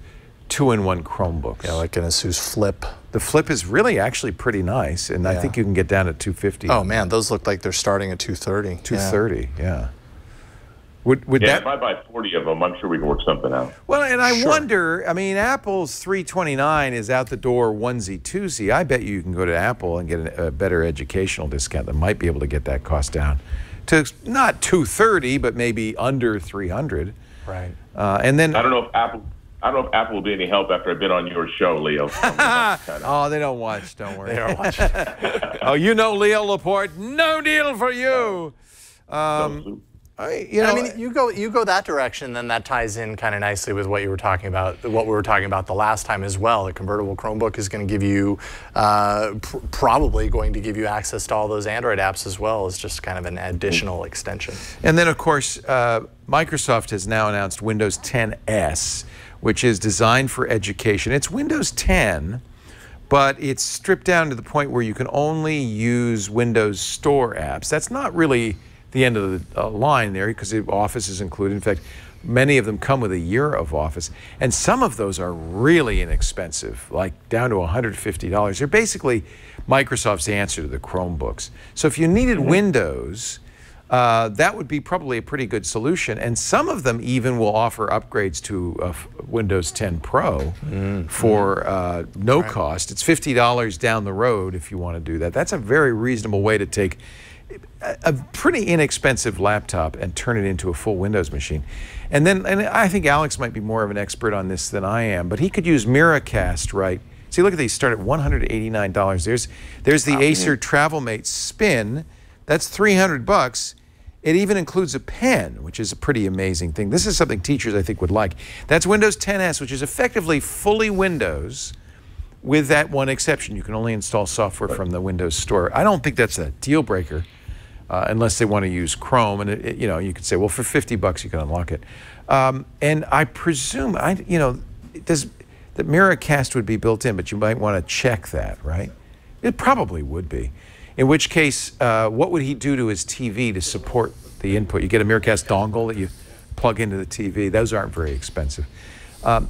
2-in-1 Chromebooks. Yeah, like an Asus Flip. The Flip is really actually pretty nice, and I think you can get down to $250. Oh man, those look like they're starting at $230. $230, yeah. Would that? If I buy 40 of them, I'm sure we can work something out. Well, and I wonder. I mean, Apple's $329 is out the door onesie twosie. I bet you can go to Apple and get a better educational discount that might be able to get that cost down to not $230, but maybe under $300. Right. And then I don't know if Apple will be any help after I've been on your show, Leo. Oh, they don't watch. Don't worry. They don't watch. Oh, you know Leo Laporte. No deal for you. You go that direction, then that ties in kind of nicely with what you were talking about, what we were talking about the last time as well. The convertible Chromebook is going to give you, probably going to give you access to all those Android apps as well as just kind of an additional extension. And then, of course, Microsoft has now announced Windows 10S, which is designed for education. It's Windows 10, but it's stripped down to the point where you can only use Windows Store apps. That's not really the end of the line there, because Office is included. In fact, many of them come with a year of Office, and some of those are really inexpensive, like down to $150. They're basically Microsoft's answer to the Chromebooks. So if you needed Windows, that would be probably a pretty good solution, and some of them even will offer upgrades to Windows 10 Pro for no cost. It's $50 down the road if you want to do that. That's a very reasonable way to take a pretty inexpensive laptop and turn it into a full Windows machine. And I think Alex might be more of an expert on this than I am, but he could use Miracast, right? See, look at these, start at $189. There's the Acer TravelMate Spin. That's $300. It even includes a pen, which is a pretty amazing thing. This is something teachers, I think, would like. That's Windows 10S, which is effectively fully Windows, with that one exception. You can only install software from the Windows Store. I don't think that's a deal breaker, unless they want to use Chrome. And you could say, well, for $50 you can unlock it. And I presume, that Miracast would be built in, but you might want to check that, right? It probably would be. In which case, what would he do to his TV to support the input? You get a Miracast dongle that you plug into the TV. Those aren't very expensive. My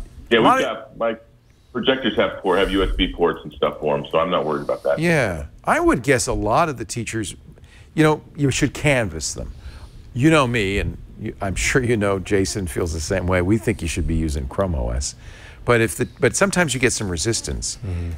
projectors have USB ports and stuff for them, so I'm not worried about that. Yeah, I would guess a lot of the teachers, you should canvas them. You know me, and I'm sure Jason feels the same way. We think you should be using Chrome OS. But sometimes you get some resistance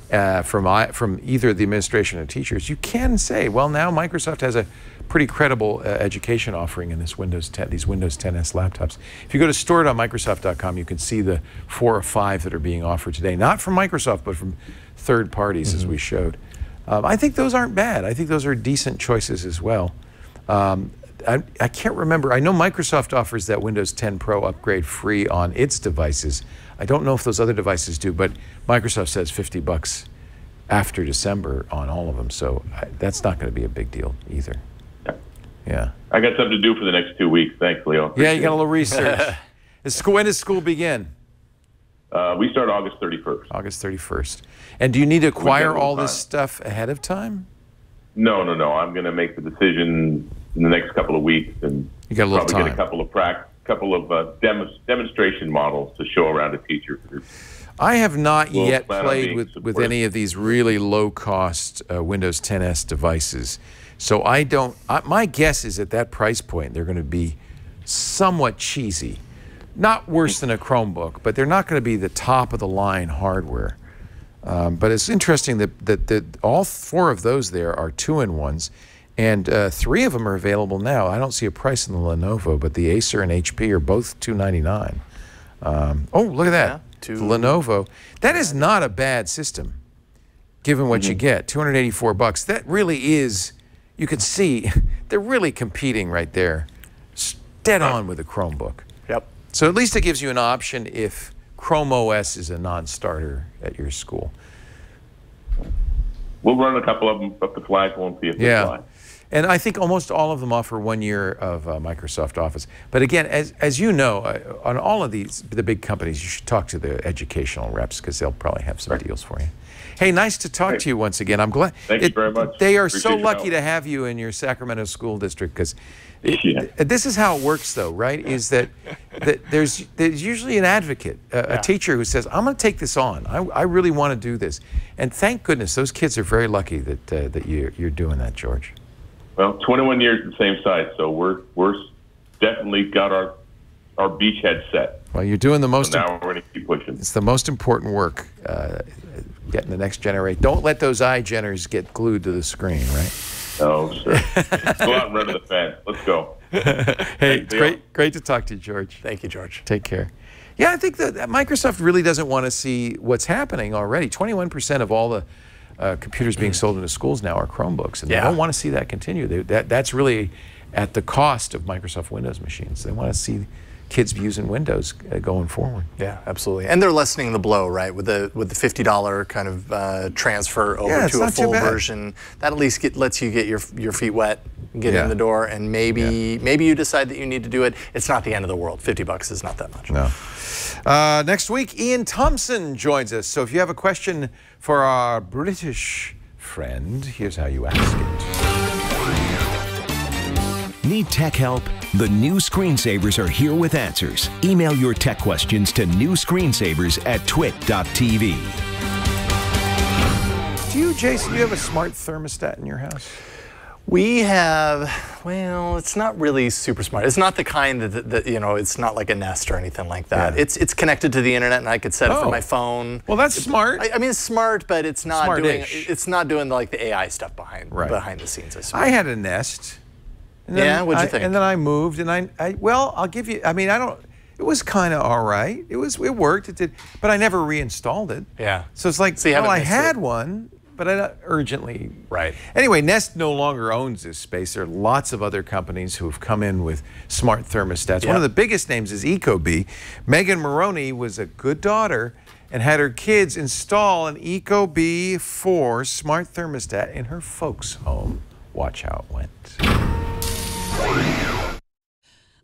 from either the administration or teachers. You can say, well, now Microsoft has a pretty credible education offering in these Windows 10s laptops. If you go to store.microsoft.com, you can see the 4 or 5 that are being offered today, not from Microsoft, but from third parties, as we showed. I think those aren't bad. I think those are decent choices as well. I can't remember. I know Microsoft offers that Windows 10 Pro upgrade free on its devices. I don't know if those other devices do, but Microsoft says $50 after December on all of them, so that's not going to be a big deal either. Yeah. I got something to do for the next 2 weeks. Thanks, Leo. Appreciate you got a little research. When does school begin? We start August 31st. August 31st. And do you need to acquire all this stuff ahead of time? No. I'm going to make the decision in the next couple of weeks, and you got a little probably time. Get a couple of demonstration models to show around a teacher. I have not yet plan on played being with supportive. any of these really low-cost Windows 10s devices. So I don't, my guess is at that price point, they're going to be somewhat cheesy. Not worse than a Chromebook, but they're not going to be the top-of-the-line hardware. But it's interesting that all 4 of those there are 2-in-1s, and 3 of them are available now. I don't see a price in the Lenovo, but the Acer and HP are both $299. Oh, look at that. The Lenovo. That is not a bad system, given what you get. $284. That really is, you can see, they're really competing right there. Dead on with a Chromebook. Yep. So at least it gives you an option if Chrome OS is a non-starter at your school. We'll run a couple of them up the flagpole and see if they fly. And I think almost all of them offer 1 year of Microsoft Office. But again, as you know, on all of these, the big companies, you should talk to the educational reps because they'll probably have some deals for you. Hey, nice to talk to you once again. I'm glad. Thank you very much. They are Appreciate so your lucky help. to have you in your Sacramento school district because this is how it works, though, right? Is that there's usually an advocate, a teacher who says, "I'm going to take this on. I really want to do this." And thank goodness those kids are very lucky that you're doing that, George. Well, 21 years at the same site, so we're definitely got our beachhead set. Well, you're doing the most. So now we're going to keep pushing. It's the most important work, getting the next generation. Don't let those iGeners get glued to the screen, right? Oh, sure. Go out and run to the fence. Let's go. Hey, it's great to talk to you, George. Thank you, George. Take care. Yeah, I think that Microsoft really doesn't want to see what's happening already. 21% of all the computers being sold into schools now are Chromebooks, and they don't want to see that continue. That's really at the cost of Microsoft Windows machines. They want to see kids using Windows going forward. Yeah, absolutely. And they're lessening the blow, right? With the $50 kind of transfer over to a full version. That at least lets you get your feet wet, get in the door, and maybe you decide that you need to do it. It's not the end of the world. $50 is not that much. No. Next week, Ian Thompson joins us. So if you have a question for our British friend, here's how you ask it. Need tech help? The new screensavers are here with answers. Email your tech questions to newscreensavers@twit.tv. Do you, Jason, you have a smart thermostat in your house? We have, well, it's not really super smart. It's not the kind that you know, it's not like a Nest or anything like that. Yeah. It's connected to the internet, and I could set it from my phone. Well, that's smart. I mean, it's smart, but it's not doing like the AI stuff behind the scenes. I suppose. I had a Nest. Yeah, what'd you think? And then I moved, and well, I'll give you. I mean, it was kind of all right. It worked. It did, but I never reinstalled it. Yeah. So it's like, well, I had one, but I don't urgently. Right. Anyway, Nest no longer owns this space. There are lots of other companies who have come in with smart thermostats. One of the biggest names is Ecobee. Megan Morrone was a good daughter and had her kids install an Ecobee 4 smart thermostat in her folks' home. Watch how it went.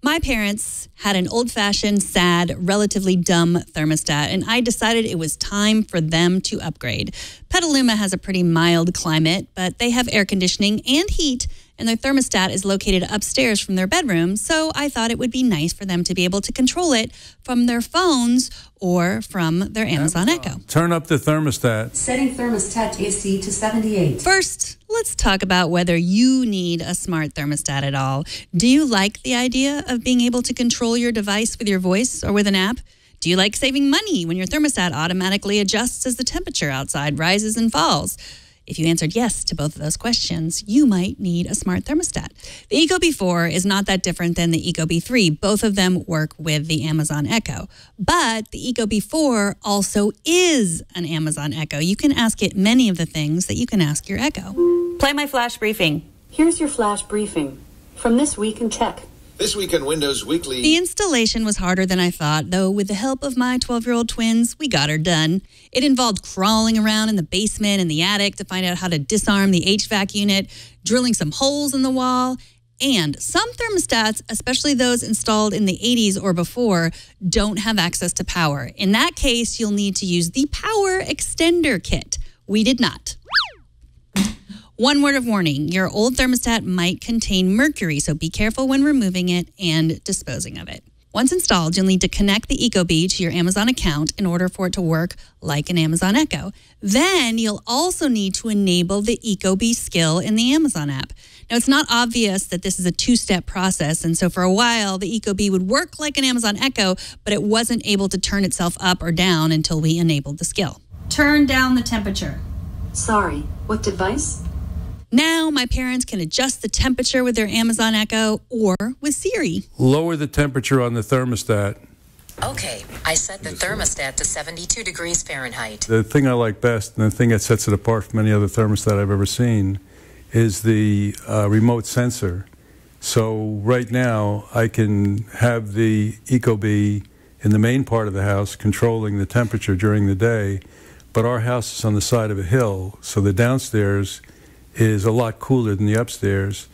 My parents had an old-fashioned, sad, relatively dumb thermostat, and I decided it was time for them to upgrade. Petaluma has a pretty mild climate, but they have air conditioning and heat, and their thermostat is located upstairs from their bedroom, so I thought it would be nice for them to be able to control it from their phones or from their Amazon Echo. Turn up the thermostat. Setting thermostat AC to 78. First, let's talk about whether you need a smart thermostat at all. Do you like the idea of being able to control your device with your voice or with an app? Do you like saving money when your thermostat automatically adjusts as the temperature outside rises and falls? If you answered yes to both of those questions, you might need a smart thermostat. The Ecobee 4 is not that different than the Ecobee 3. Both of them work with the Amazon Echo. But the Ecobee 4 also is an Amazon Echo. You can ask it many of the things that you can ask your Echo. Play my flash briefing. Here's your flash briefing from This Week in Tech. This week on Windows Weekly. The installation was harder than I thought, though with the help of my 12-year-old twins, we got her done. It involved crawling around in the basement and the attic to find out how to disarm the HVAC unit, drilling some holes in the wall, and some thermostats, especially those installed in the 80s or before, don't have access to power. In that case, you'll need to use the power extender kit. We did not. One word of warning, your old thermostat might contain mercury, so be careful when removing it and disposing of it. Once installed, you'll need to connect the Ecobee to your Amazon account in order for it to work like an Amazon Echo. Then you'll also need to enable the Ecobee skill in the Amazon app. Now, it's not obvious that this is a two-step process, and so for a while, the Ecobee would work like an Amazon Echo, but it wasn't able to turn itself up or down until we enabled the skill. Turn down the temperature. Sorry, what device? Now, my parents can adjust the temperature with their Amazon Echo or with Siri. Lower the temperature on the thermostat. Okay, I set the thermostat to 72 degrees Fahrenheit. The thing I like best, and the thing that sets it apart from any other thermostat I've ever seen, is the remote sensor. So right now, I can have the Ecobee in the main part of the house controlling the temperature during the day, but our house is on the side of a hill, so the downstairs is a lot cooler than the upstairs.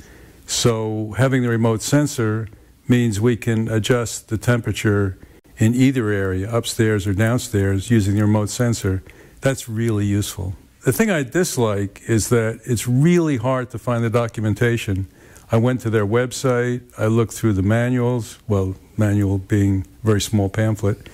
So having the remote sensor means we can adjust the temperature in either area, upstairs or downstairs, using the remote sensor. That's really useful. The thing I dislike is that it's really hard to find the documentation. I went to their website, I looked through the manuals, well, manual being a very small pamphlet,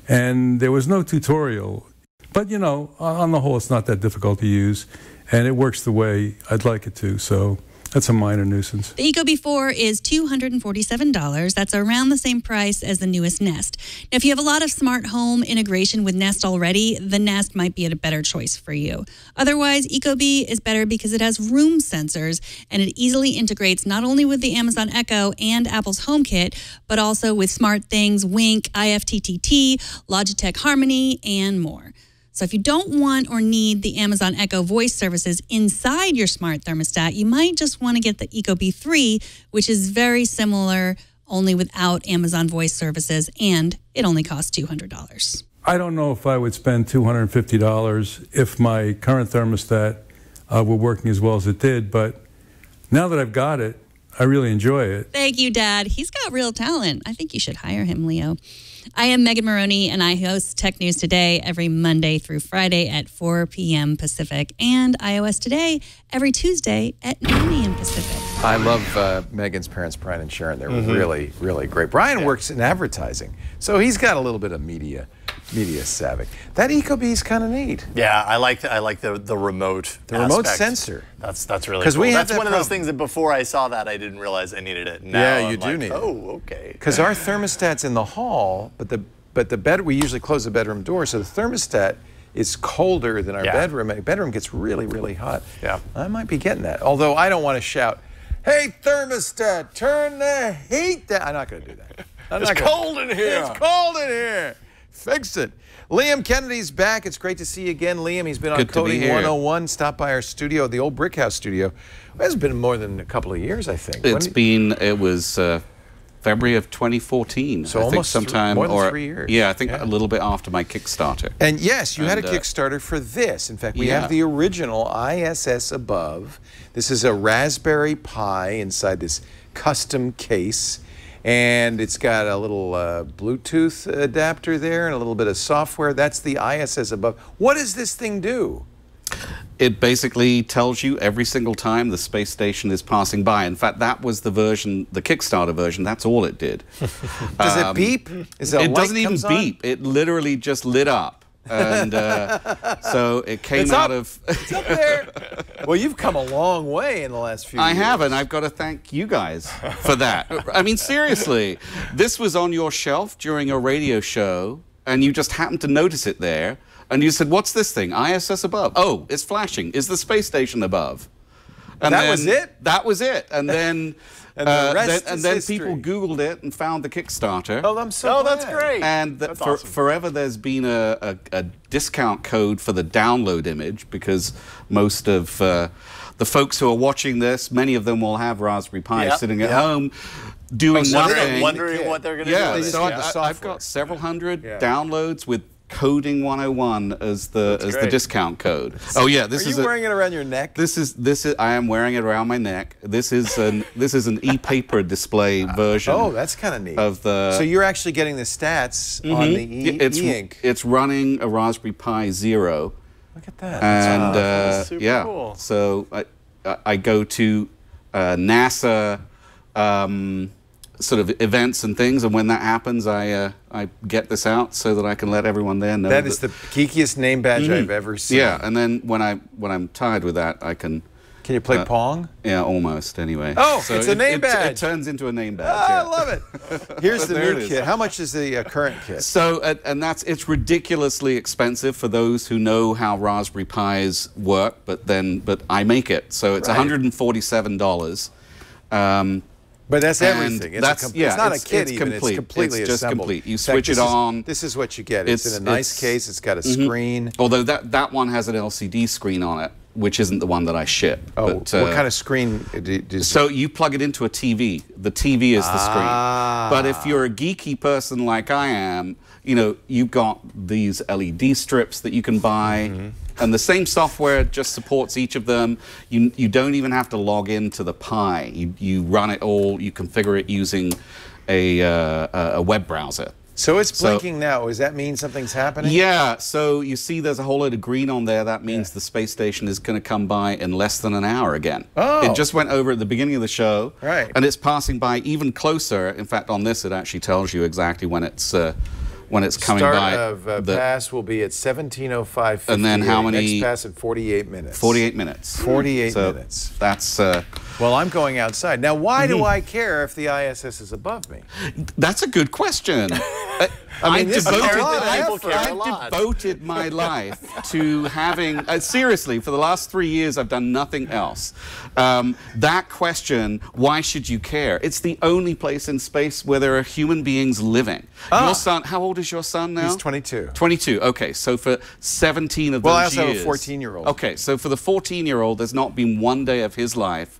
and there was no tutorial. But, you know, on the whole, it's not that difficult to use, and it works the way I'd like it to, so that's a minor nuisance. The Ecobee 4 is $247. That's around the same price as the newest Nest. Now, if you have a lot of smart home integration with Nest already, the Nest might be a better choice for you. Otherwise, Ecobee is better because it has room sensors, and it easily integrates not only with the Amazon Echo and Apple's HomeKit, but also with SmartThings, Wink, IFTTT, Logitech Harmony, and more. So if you don't want or need the Amazon Echo voice services inside your smart thermostat, you might just want to get the Ecobee 3, which is very similar, only without Amazon voice services, and it only costs $200. I don't know if I would spend $250 if my current thermostat were working as well as it did, but now that I've got it, I really enjoy it. Thank you, Dad. He's got real talent. I think you should hire him, Leo. I am Megan Morrone, and I host Tech News Today every Monday through Friday at 4 p.m. Pacific, and iOS Today every Tuesday at 9 a.m. Pacific. I love Megan's parents, Brian and Sharon. They're really, really great. Brian works in advertising, so he's got a little bit of media savvy. That Ecobee is kind of neat. Yeah, I like the remote. The remote aspect. sensor. That's really cool. We have that's one of those things that before I saw that I didn't realize I needed it. Now yeah, you I'm do like, need it. Oh, okay. Because our thermostat's in the hall, but the bed, we usually close the bedroom door, so the thermostat is colder than our bedroom. And the bedroom gets really, really hot. Yeah. I might be getting that. Although I don't want to shout, "Hey thermostat, turn the heat down." I'm not going to do that. It's cold in here. It's cold in here. Fix it. Liam Kennedy's back. It's great to see you again, Liam. He's been on Coding 101. Stopped by our studio, the old Brick House studio. It hasn't been more than a couple of years, I think. It was February of 2014. So I almost think sometime, more than 3 years. Yeah, I think a little bit after my Kickstarter. And yes, you had a Kickstarter for this. In fact, we have the original ISS-Above. This is a Raspberry Pi inside this custom case. And it's got a little Bluetooth adapter there and a little bit of software. That's the ISS-Above. What does this thing do? It basically tells you every single time the space station is passing by. In fact, that was the version, the Kickstarter version. That's all it did. Does it beep? It doesn't even beep. It literally just lit up. And so it came out of... It's up there. Well, you've come a long way in the last few years. I have, and I've got to thank you guys for that. I mean, seriously, this was on your shelf during a radio show, and you just happened to notice it there, and you said, "What's this thing? ISS-Above. Oh, it's flashing. Is the space station above?" And that was it? That was it. And then... And the rest and is then history. people Googled it and found the Kickstarter. Oh, I'm so glad. That's great. And that's awesome. Forever there's been a discount code for the download image because most of the folks who are watching this, many of them will have Raspberry Pi sitting at home doing nothing. Wondering what they're going to do. Yeah, with it. so I've got several hundred downloads with Coding 101 as the discount code. Oh yeah, Are you wearing it around your neck? This is I am wearing it around my neck. This is an e-paper display version. Oh, that's kind of neat. Of the So you're actually getting the stats on the e-ink. It's running a Raspberry Pi Zero. Look at that. And that's super cool. So I go to NASA sort of events and things, and when that happens, I get this out so that I can let everyone there know. That is the geekiest name badge I've ever seen. Yeah, and then when I'm tired with that, I can. Can you play Pong? Yeah, almost. Anyway. Oh, so it's a name badge. It turns into a name badge. I love it. Here's the new kit. How much is the current kit? So, and it's ridiculously expensive for those who know how Raspberry Pis work, but I make it, so it's $147. But that's everything. It's not a kit it's even. Complete. It's completely it's just assembled. complete. You switch it on. This is what you get. It's in a nice case. It's got a screen. Although that one has an LCD screen on it, which isn't the one that I ship. Oh, but, what kind of screen? So you plug it into a TV. The TV is the screen. But if you're a geeky person like I am, you've got these LED strips that you can buy. And the same software just supports each of them. You don't even have to log into the Pi. You run it all. You configure it using a web browser. So it's blinking now. Does that mean something's happening? Yeah. So you see there's a whole load of green on there. That means the space station is going to come by in less than an hour again. Oh. It just went over at the beginning of the show. Right. And it's passing by even closer. In fact, on this, it actually tells you exactly when it's coming by. Start of pass will be at 17:05. And then how many? Next pass at 48 minutes. 48 minutes. 48 minutes. That's. Well, I'm going outside. Now, why do I care if the ISS is above me? That's a good question. I've devoted my life to having, seriously, for the last 3 years, I've done nothing else. That question, why should you care? It's the only place in space where there are human beings living. Your son, how old is your son now? He's 22. 22, okay. So for 17 of those years. Well, I also have a 14-year-old. Okay, so for the 14-year-old, there's not been one day of his life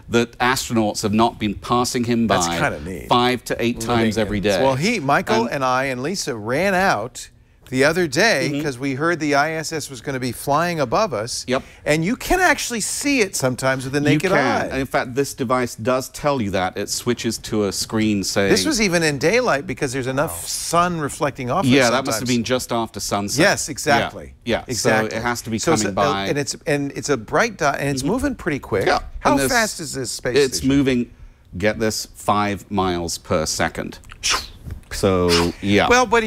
that astronauts have not been passing him by. That's kind of neat. 5 to 8 times every day. Well, Michael and I and Lisa ran out the other day because we heard the ISS was going to be flying above us. Yep. And you can actually see it sometimes with the naked eye. And in fact, this device does tell you that. It switches to a screen saying... This was even in daylight because there's enough sun reflecting off it Yeah, sometimes. that must have been just after sunset. Yes, exactly. Yeah, exactly. So it has to be coming by. And it's a bright dot, and it's moving pretty quick. Yeah. How fast is this space It's station? moving, get this, 5 miles per second. So, yeah. Well, but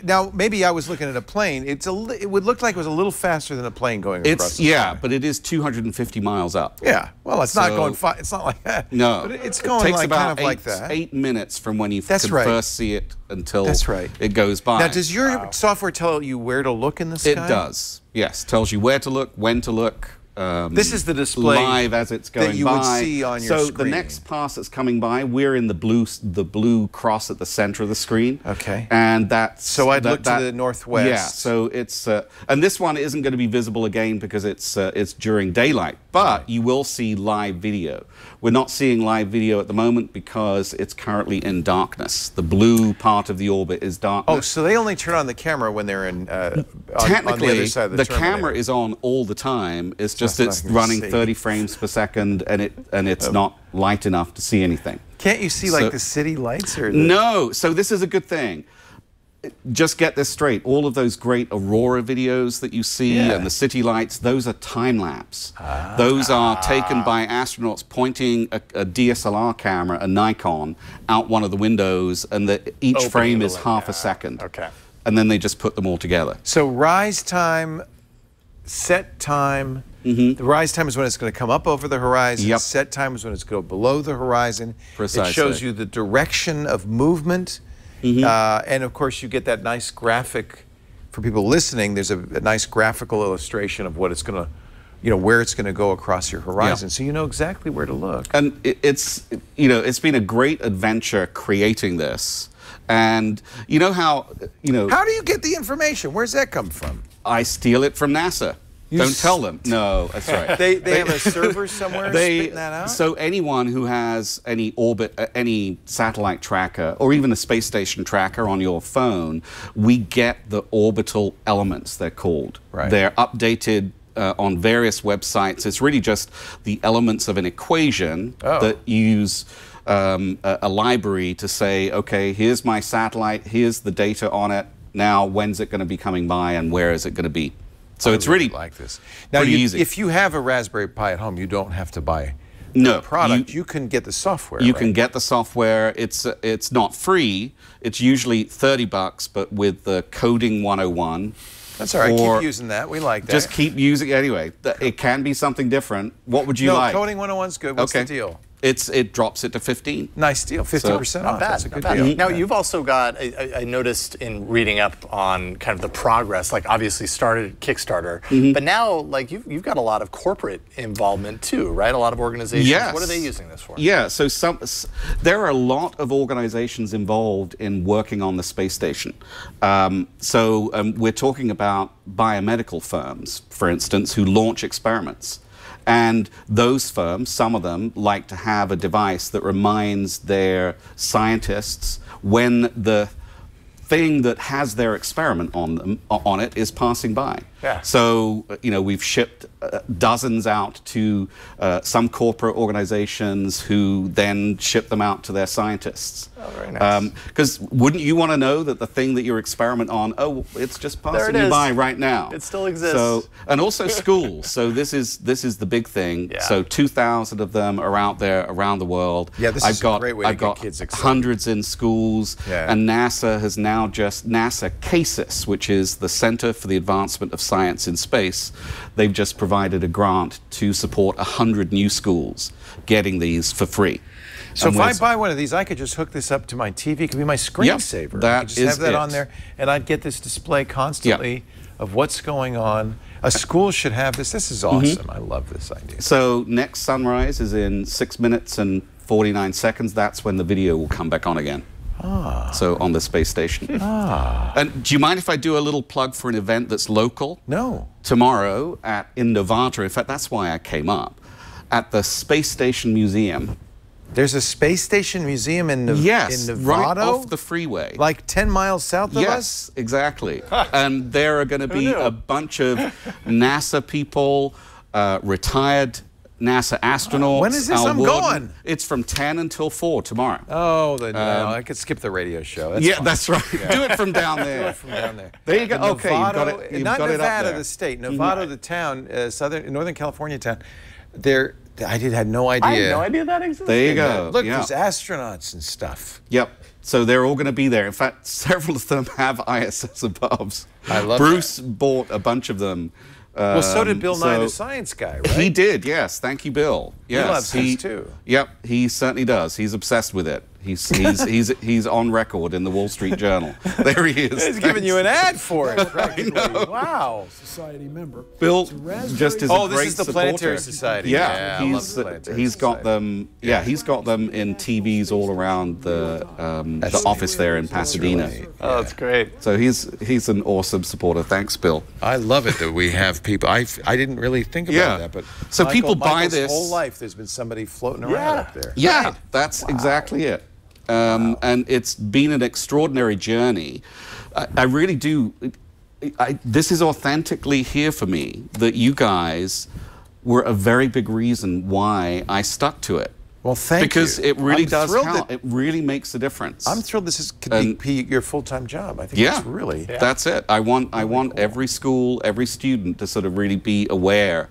now maybe I was looking at a plane. It would look like it was a little faster than a plane going across the sky. But it is 250 miles up. Yeah. Well, it's not going fast. It's not like that. No. But it's going takes like about kind of like that. 8 minutes from when you can first see it until it goes by. Now, does your software tell you where to look in the sky? It does. Yes. Tells you where to look, when to look. This is the display live as it's going that you by. would see on your screen. So the next pass that's coming by, we're in the blue cross at the center of the screen. Okay. And that's so I'd look to the northwest. Yeah. So it's and this one isn't going to be visible again because it's during daylight, but you will see live video. We're not seeing live video at the moment because it's currently in darkness. The blue part of the orbit is darkness. Oh, so they only turn on the camera when they're in technically on the other side of the camera is on all the time. It's just it's running 30 frames per second, and it's not light enough to see anything. Can't you see like the city lights or? No. So this is a good thing. Just get this straight. All of those great aurora videos that you see and the city lights, those are time-lapse. Those are taken by astronauts pointing a DSLR camera, a Nikon, out one of the windows, and each frame is half a second. Okay. And then they just put them all together. So rise time, set time. The rise time is when it's going to come up over the horizon. Yep. Set time is when it's going to go below the horizon. Precisely. It shows you the direction of movement. And of course, you get that nice graphic for people listening. There's a nice graphical illustration of what it's going to, where it's going to go across your horizon, so you know exactly where to look. And it's been a great adventure creating this. And you know how how do you get the information? Where's that come from? I steal it from NASA. Don't tell them. No, that's right. They have a server somewhere spitting that out? So anyone who has any satellite tracker or even a space station tracker on your phone, we get the orbital elements, they're called. Right. They're updated on various websites. It's really just the elements of an equation that use a library to say, okay, here's my satellite, here's the data on it, now when's it going to be coming by and where is it going to be? So it's really like this. Now, easy. If you have a Raspberry Pi at home, you don't have to buy No, product. You can get the software. You right? can get the software. It's not free. It's usually $30, but with the Coding 101. That's all right. Keep using that. We like that. Just keep using it anyway. It can be something different. What would you like? No, Coding 101's good. What's the deal? It drops it to 15. Nice deal. 15% off. Not bad. That's a good Not bad. deal. Now, you've also got, I noticed in reading up on kind of the progress, like obviously started Kickstarter, but now like you've got a lot of corporate involvement too, right? A lot of organizations. Yes. What are they using this for? Yeah, so there are a lot of organizations involved in working on the space station. We're talking about biomedical firms, for instance, who launch experiments. And those firms, some of them, like to have a device that reminds their scientists when the thing that has their experiment on it is passing by. Yeah. So, we've shipped dozens out to some corporate organizations who then ship them out to their scientists. Oh, very nice. Because wouldn't you want to know that the thing that your experiment on, it's just passing you by right now. It still exists. So, and also schools. So this is the big thing. Yeah. So 2,000 of them are out there around the world. Yeah, this is a great way to get kids excited. Hundreds in schools. Yeah. And NASA has now NASA CASIS, which is the Center for the Advancement of Science in Space, they've just provided a grant to support 100 new schools getting these for free. So if I buy one of these, I could just hook this up to my TV. It could be my screensaver. That I could just have that on there, and I'd get this display constantly of what's going on. A school should have this. This is awesome. I love this idea. So next sunrise is in 6 minutes and 49 seconds. That's when the video will come back on again. So on the space station. And do you mind if I do a little plug for an event that's local? No. Tomorrow in Nevada. In fact, that's why I came up. At the Space Station Museum. There's a space station museum in Nevada? Yes, right off the freeway. Like 10 miles south of us? Yes, exactly. And there are going to be a bunch of NASA people, retired NASA astronauts. When is this? I'm going. It's from 10 until 4 tomorrow. Oh, no, I could skip the radio show. That's fine. That's right. Yeah. Do it from down there. Do it from down there. There you go. Okay, Nevada, you've not got it up Nevada, there. the state. Nevada, the town, Northern California town. I had no idea. I had no idea that existed. There you go. Look, there's astronauts and stuff. Yep. So they're all going to be there. In fact, several of them have ISS-Aboves. I love Bruce bought a bunch of them. Well, so did Bill Nye, the science guy, right? He did, yes. Thank you, Bill. Yes, he loves his too. Yep, he certainly does. He's obsessed with it. He's on record in the Wall Street Journal. There he is. He's giving you an ad for it, practically. Wow. Society member. Bill just is a great this is the supporter. Planetary Society. Yeah, I love the Planetary he's got Society. them. Yeah, he's got them in TVs all around the office there in Pasadena. Oh, that's great. So he's an awesome supporter. Thanks, Bill. I love it that we have people. I didn't really think about that, but so people buy Michael's this. whole life, there's been somebody floating around up there. Yeah, that's exactly it. And it's been an extraordinary journey. I really do. This is authentically here for me that you guys were a very big reason why I stuck to it. Well, thank you. Because it really I'm does thrilled help. It really makes a difference. I'm thrilled this could be your full-time job. I think it's really. That's it. I want every school, every student to sort of really be aware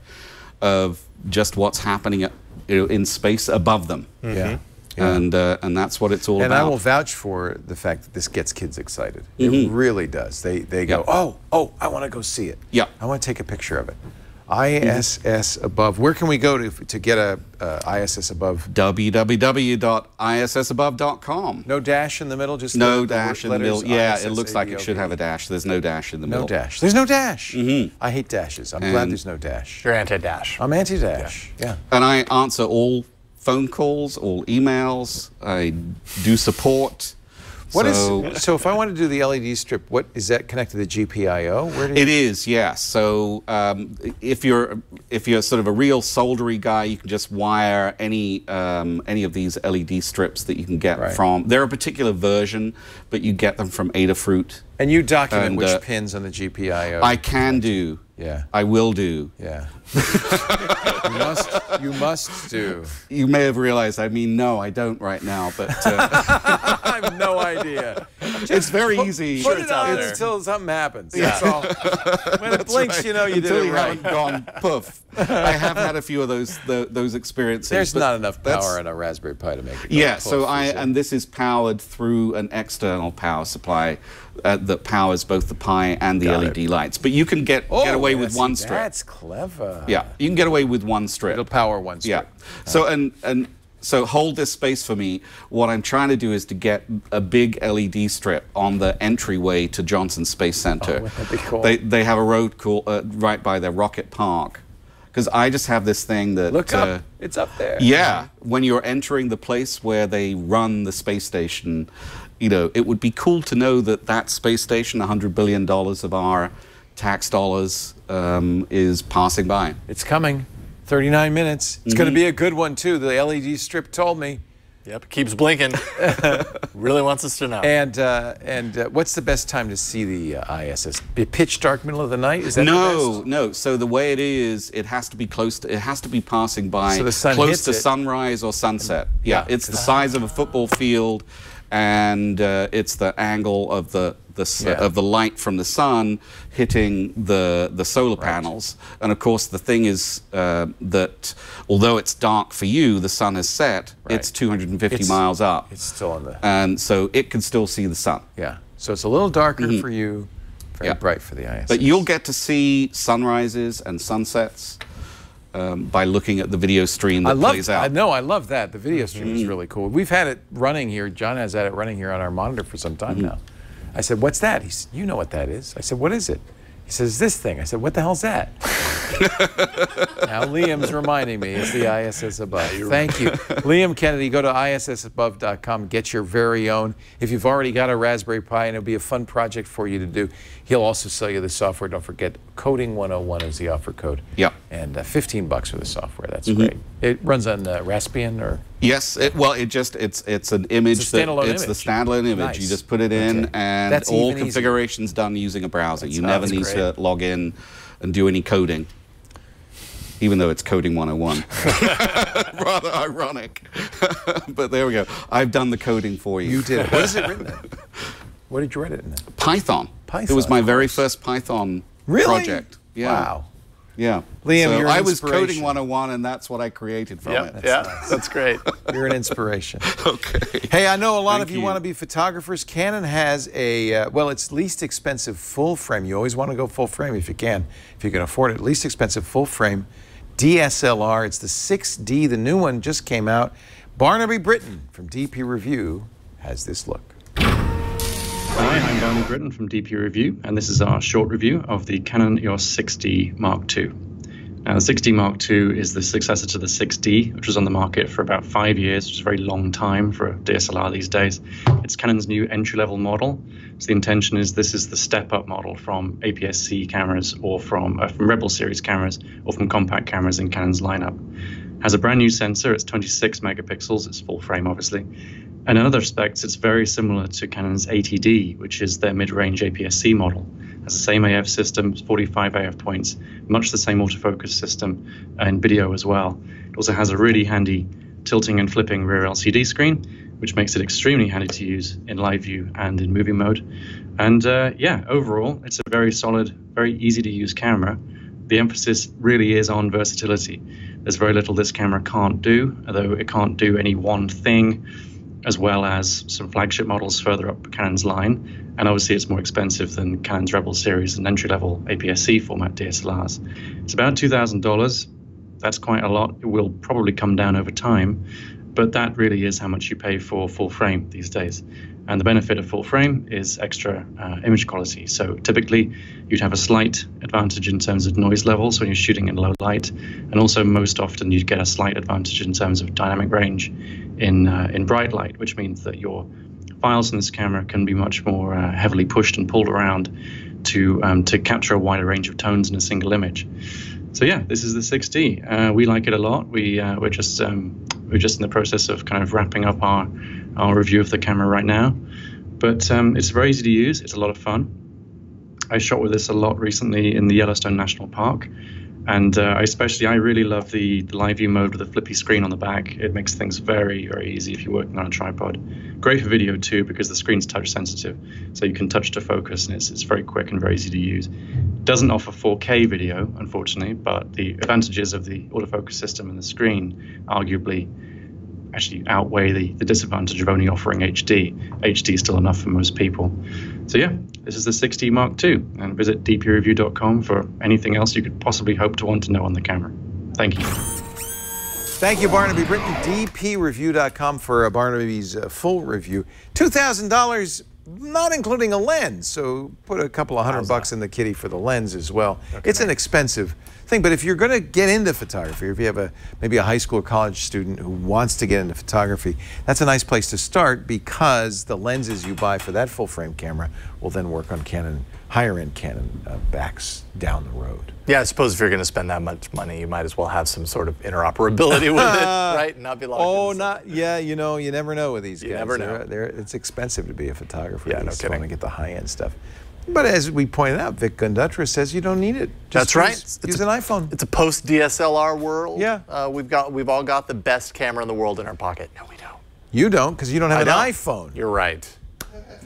of just what's happening in space above them. Yeah. And that's what it's all about. And I will vouch for the fact that this gets kids excited. It really does. They go, oh, I want to go see it. Yeah. I want to take a picture of it. ISS-Above. Where can we go to get a ISS-Above? www.issabove.com. No dash in the middle? Just no dash in the middle. Yeah, ISS it looks like it should have a dash. There's no dash in the middle. No dash. There's no dash. I hate dashes. I'm glad there's no dash. You're anti-dash. I'm anti-dash. Yeah. And I answer all phone calls, all emails. I do support. So if I want to do the LED strip, what is that connected to the GPIO? It is, yes. So if you're sort of a real soldery guy, you can just wire any of these LED strips that you can get from. They're a particular version, but you get them from Adafruit. And you document which pins on the GPIO? I can do. Yeah. I will do. Yeah. You must do. You may have realized, no, I don't right now, but... I have no idea. It's very easy. Put it on until something happens. Yeah. That's all. When it blinks, right. you know you Until did it you right. haven't gone poof. I have had a few of those experiences. There's not enough power in a Raspberry Pi to make it go Yeah, poof, so is it? and this is powered through an external power supply that powers both the Pi and the LED lights. But you can get away with one strip. That's clever. Yeah, you can get away with one strip. It'll power one strip. Yeah. So so hold this space for me. What I'm trying to do is to get a big LED strip on the entryway to Johnson Space Center. Oh, that'd be cool. They have a road called right by their rocket park. Because I just have this thing that... Look up. It's up there. Yeah. When you're entering the place where they run the space station, you know, it would be cool to know that that space station, $100 billion of our tax dollars, is passing by. It's coming. 39 minutes. It's going to be a good one, too. The LED strip told me. Yep, keeps blinking. Really wants us to know. And what's the best time to see the ISS? Be pitch dark middle of the night? Is that No, the best? no. So the way it is, it has to be close to, it has to be passing by So the sun close hits to it. sunrise or sunset. Yeah, it's the size of a football field, and it's the angle of the light from the sun hitting the solar panels. And of course, the thing is that although it's dark for you, the sun has set. It's 250 miles up. It's still on the... And so it can still see the sun. Yeah. So it's a little darker for you, very bright for the ISS. But you'll get to see sunrises and sunsets by looking at the video stream that plays out. I love that. The video stream is really cool. We've had it running here. John has had it running here on our monitor for some time now. I said, what's that? He said, you know what that is. I said, what is it? He says, this thing. I said, what the hell's that? Now Liam's reminding me it's the ISS-Above. Thank you. Liam Kennedy, go to ISS-Above.com, get your very own. If you've already got a Raspberry Pi and it'll be a fun project for you to do, he'll also sell you the software. Don't forget, Coding 101 is the offer code. Yep. And $15 for the software. That's great. It runs on Raspbian or? Yes. It's an image. It's a standalone It's image. the standalone image. Nice. You just put it in, and That's all even easier. configuration's done using a browser. You That's never need great. to log in and do any coding, even though it's Coding 101. Rather ironic. But there we go. I've done the coding for you. You did it. What is it written in? What did you write it in? Python. Python. It was my very first Python project. Yeah. Wow. Yeah. Liam, so you're an I was inspiration. Coding 101, and that's what I created from it. That's great. You're an inspiration. Okay. Hey, I know a lot Thank of you you. want to be photographers. Canon has a, well, it's least expensive full frame. You always want to go full frame if you can afford it. Least expensive full frame DSLR. It's the 6D. The new one just came out. Barnaby Britton from DP Review has this look. Hi, I'm Barnaby Britton from DP Review, and this is our short review of the Canon EOS 6D Mark II. Now, the 6D Mark II is the successor to the 6D, which was on the market for about 5 years, which is a very long time for a DSLR these days. It's Canon's new entry-level model. So the intention is this is the step-up model from APS-C cameras or from Rebel series cameras or from compact cameras in Canon's lineup. Has a brand new sensor. It's 26 megapixels. It's full frame, obviously. And in other respects, it's very similar to Canon's 80D, which is their mid-range APS-C model. It has the same AF system, 45 AF points, much the same autofocus system and video as well. It also has a really handy tilting and flipping rear LCD screen, which makes it extremely handy to use in live view and in movie mode. And yeah, overall, it's a very solid, very easy to use camera. The emphasis really is on versatility. There's very little this camera can't do, although it can't do any one thing, as well as some flagship models further up Canon's line. And obviously it's more expensive than Canon's Rebel series and entry-level APS-C format DSLRs. It's about $2,000. That's quite a lot. It will probably come down over time, but that really is how much you pay for full frame these days. And the benefit of full frame is extra image quality. So typically you'd have a slight advantage in terms of noise levels when you're shooting in low light. And also most often you'd get a slight advantage in terms of dynamic range in bright light, which means that your files in this camera can be much more heavily pushed and pulled around to capture a wider range of tones in a single image. So yeah, this is the 6D. We like it a lot. We're just in the process of kind of wrapping up our review of the camera right now. But it's very easy to use. It's a lot of fun. I shot with this a lot recently in the Yellowstone National Park. And I really love the live view mode with the flippy screen on the back. It makes things very, very easy if you're working on a tripod. Great for video too, because the screen's touch sensitive. So you can touch to focus, and it's very quick and very easy to use. Doesn't offer 4K video, unfortunately, but the advantages of the autofocus system and the screen arguably actually outweigh the disadvantage of only offering HD. HD is still enough for most people. So yeah, this is the 6D Mark II, and visit dpreview.com for anything else you could possibly hope to want to know on the camera. Thank you. Thank you, Barnaby Britton. dpreview.com for Barnaby's full review. $2,000, not including a lens. So put a couple of $100 in the kitty for the lens as well. Okay. It's an expensive thing, but if you're going to get into photography, or if you have maybe a high school or college student who wants to get into photography, that's a nice place to start, because the lenses you buy for that full frame camera will then work on Canon, higher-end Canon backs down the road. Yeah, I suppose if you're going to spend that much money, you might as well have some sort of interoperability with it, right? And not be locked yeah, you know, you never know with these guys. You never know. It's expensive to be a photographer. Yeah, no kidding. Want to get the high-end stuff. But as we pointed out, Vic Gundutra says you don't need it. That's right. Use an iPhone. It's a post-DSLR world. Yeah. We've all got the best camera in the world in our pocket. No, we don't. You don't, because you don't have an iPhone. You're right.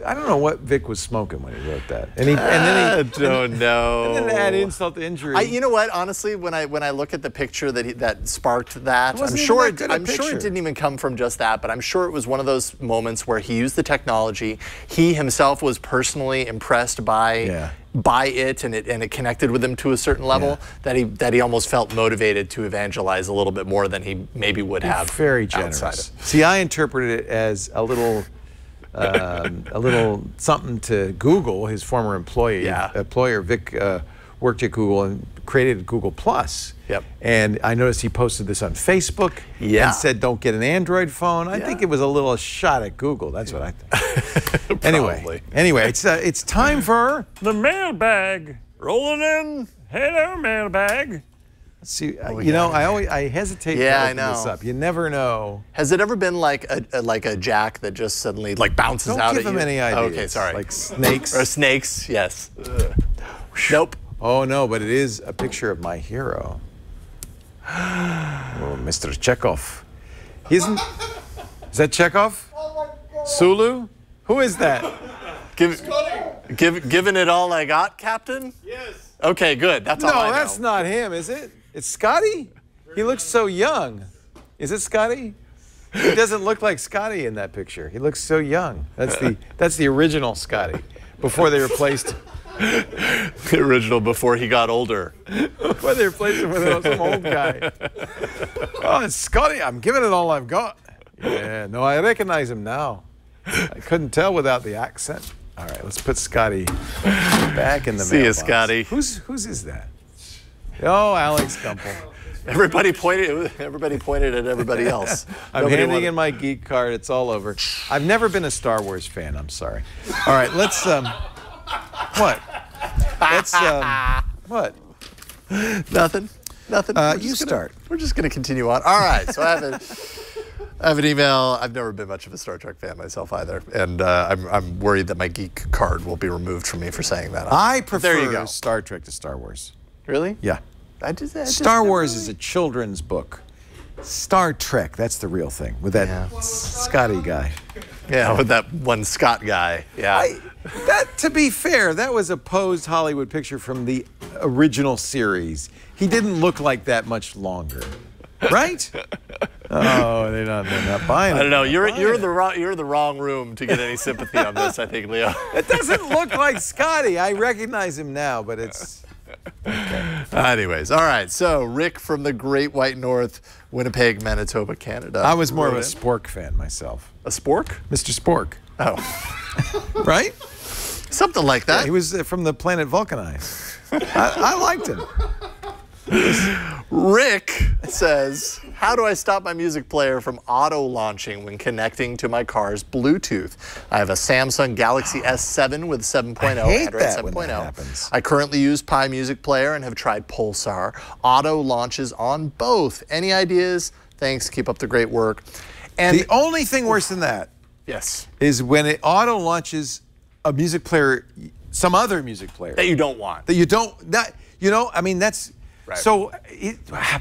I don't know what Vic was smoking when he wrote that. And then I don't know. And then add insult to injury. You know what? Honestly, when I look at the picture that sparked that, I'm sure it didn't even come from just that, but I'm sure it was one of those moments where he used the technology. He himself was personally impressed by it, and it connected with him to a certain level that he almost felt motivated to evangelize a little bit more than he maybe would have. Very generous. See, I interpreted it as a little something to Google. His former employer Vic worked at Google and created Google Plus. Yep. And I noticed he posted this on Facebook and said, "Don't get an Android phone." I think it was a little shot at Google. That's what I think. Anyway, it's time for the mailbag. Rolling in. Hello, mailbag. Let's see, I hesitate to open this up. You never know. Has it ever been like a jack that just suddenly bounces out at you? Don't give him any ideas. Okay, sorry. Like snakes. Or snakes, yes. Nope. Oh no, but it is a picture of my hero. Oh, Mr. Chekhov. Is that Chekhov? Sulu? Who is that? Giving it all I got, Captain? Yes. Okay, good. That's all I know. No, that's not him, is it? It's Scotty? He looks so young. Is it Scotty? He doesn't look like Scotty in that picture. He looks so young. That's the original Scotty before they replaced the original before he got older. Before they replaced him with some old guy. Oh, it's Scotty. I'm giving it all I've got. Yeah, no, I recognize him now. I couldn't tell without the accent. All right, let's put Scotty back in the mailbox. See you, Scotty. Whose is that? Oh, Alex Gumpel. Everybody pointed at everybody else. I'm handing in my geek card. It's all over. I've never been a Star Wars fan. I'm sorry. All right, let's what? Let's what? Nothing. You start. We're just gonna continue on. All right. So I have an email. I've never been much of a Star Trek fan myself either, and I'm worried that my geek card will be removed from me for saying that. I prefer Star Trek to Star Wars. Really? Yeah. Star Wars is a children's book. Star Trek, that's the real thing, with that Scotty guy. Yeah, with that one Scott guy. Yeah. To be fair, that was a posed Hollywood picture from the original series. He didn't look like that much longer. Right? Oh, they're not buying it. I don't know. You're in the wrong room to get any sympathy on this, I think, Leo. It doesn't look like Scotty. I recognize him now, but it's okay. Anyways, all right. So Rick from the Great White North, Winnipeg, Manitoba, Canada. I was more of a Spork fan myself. A Spork? Mr. Spork. Oh. Right? Something like that. Yeah, he was from the planet Vulcanize. I liked him. Rick says, how do I stop my music player from auto-launching when connecting to my car's Bluetooth? I have a Samsung Galaxy S7 with 7.0, Android 7.0. I currently use Pi Music Player and have tried Pulsar. Auto launches on both. Any ideas? Thanks. Keep up the great work. And the only thing worse than that is when it auto launches a music player, some other music player. That you don't want. That you don't, I mean, that's, Right. So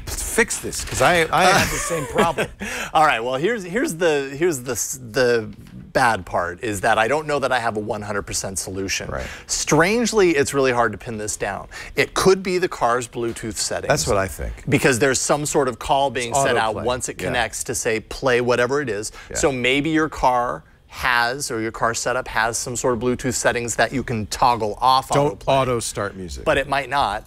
fix this, because I have the same problem. All right. Well, here's the bad part is that I don't know that I have a 100% solution. Right. Strangely, it's really hard to pin this down. It could be the car's Bluetooth settings. That's what I think. Because there's some sort of call being sent out autoplay. once it connects to say play whatever it is. Yeah. So maybe your car has, or your car setup has some sort of Bluetooth settings that you can toggle off. Don't autoplay. auto start music. But it might not.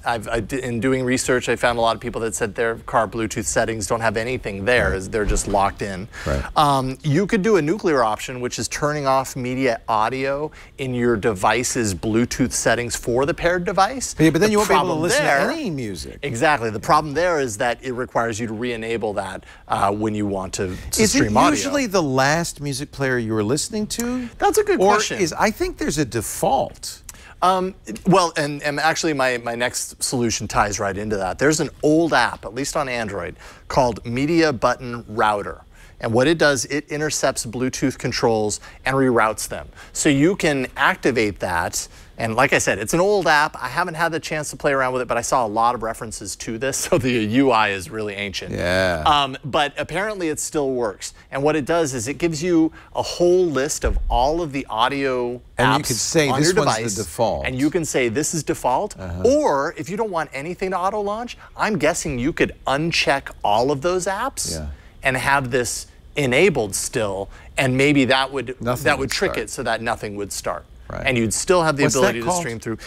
In doing research, I found a lot of people that said their car Bluetooth settings don't have anything there. Right. They're just locked in. Right. You could do a nuclear option, which is turning off media audio in your device's Bluetooth settings for the paired device. Yeah, but then you won't be able to listen to any music. Exactly. The problem there is that it requires you to re-enable that when you want to stream audio. Is it usually the last music player you were listening to? That's a good question. I think there's a default. Well, and actually my next solution ties right into that. There's an old app, at least on Android, called Media Button Router. And what it does, it intercepts Bluetooth controls and reroutes them. So you can activate that. And like I said, it's an old app. I haven't had the chance to play around with it, but I saw a lot of references to this, so the UI is really ancient. Yeah. But apparently it still works. And what it does is it gives you a whole list of all of the audio apps and you could say on this your one's device, the default. and you can say this is default. Or if you don't want anything to auto launch, I'm guessing you could uncheck all of those apps and have this enabled still, and maybe that would trick it so that nothing would start. Right. And you'd still have the What's ability that to called? stream through.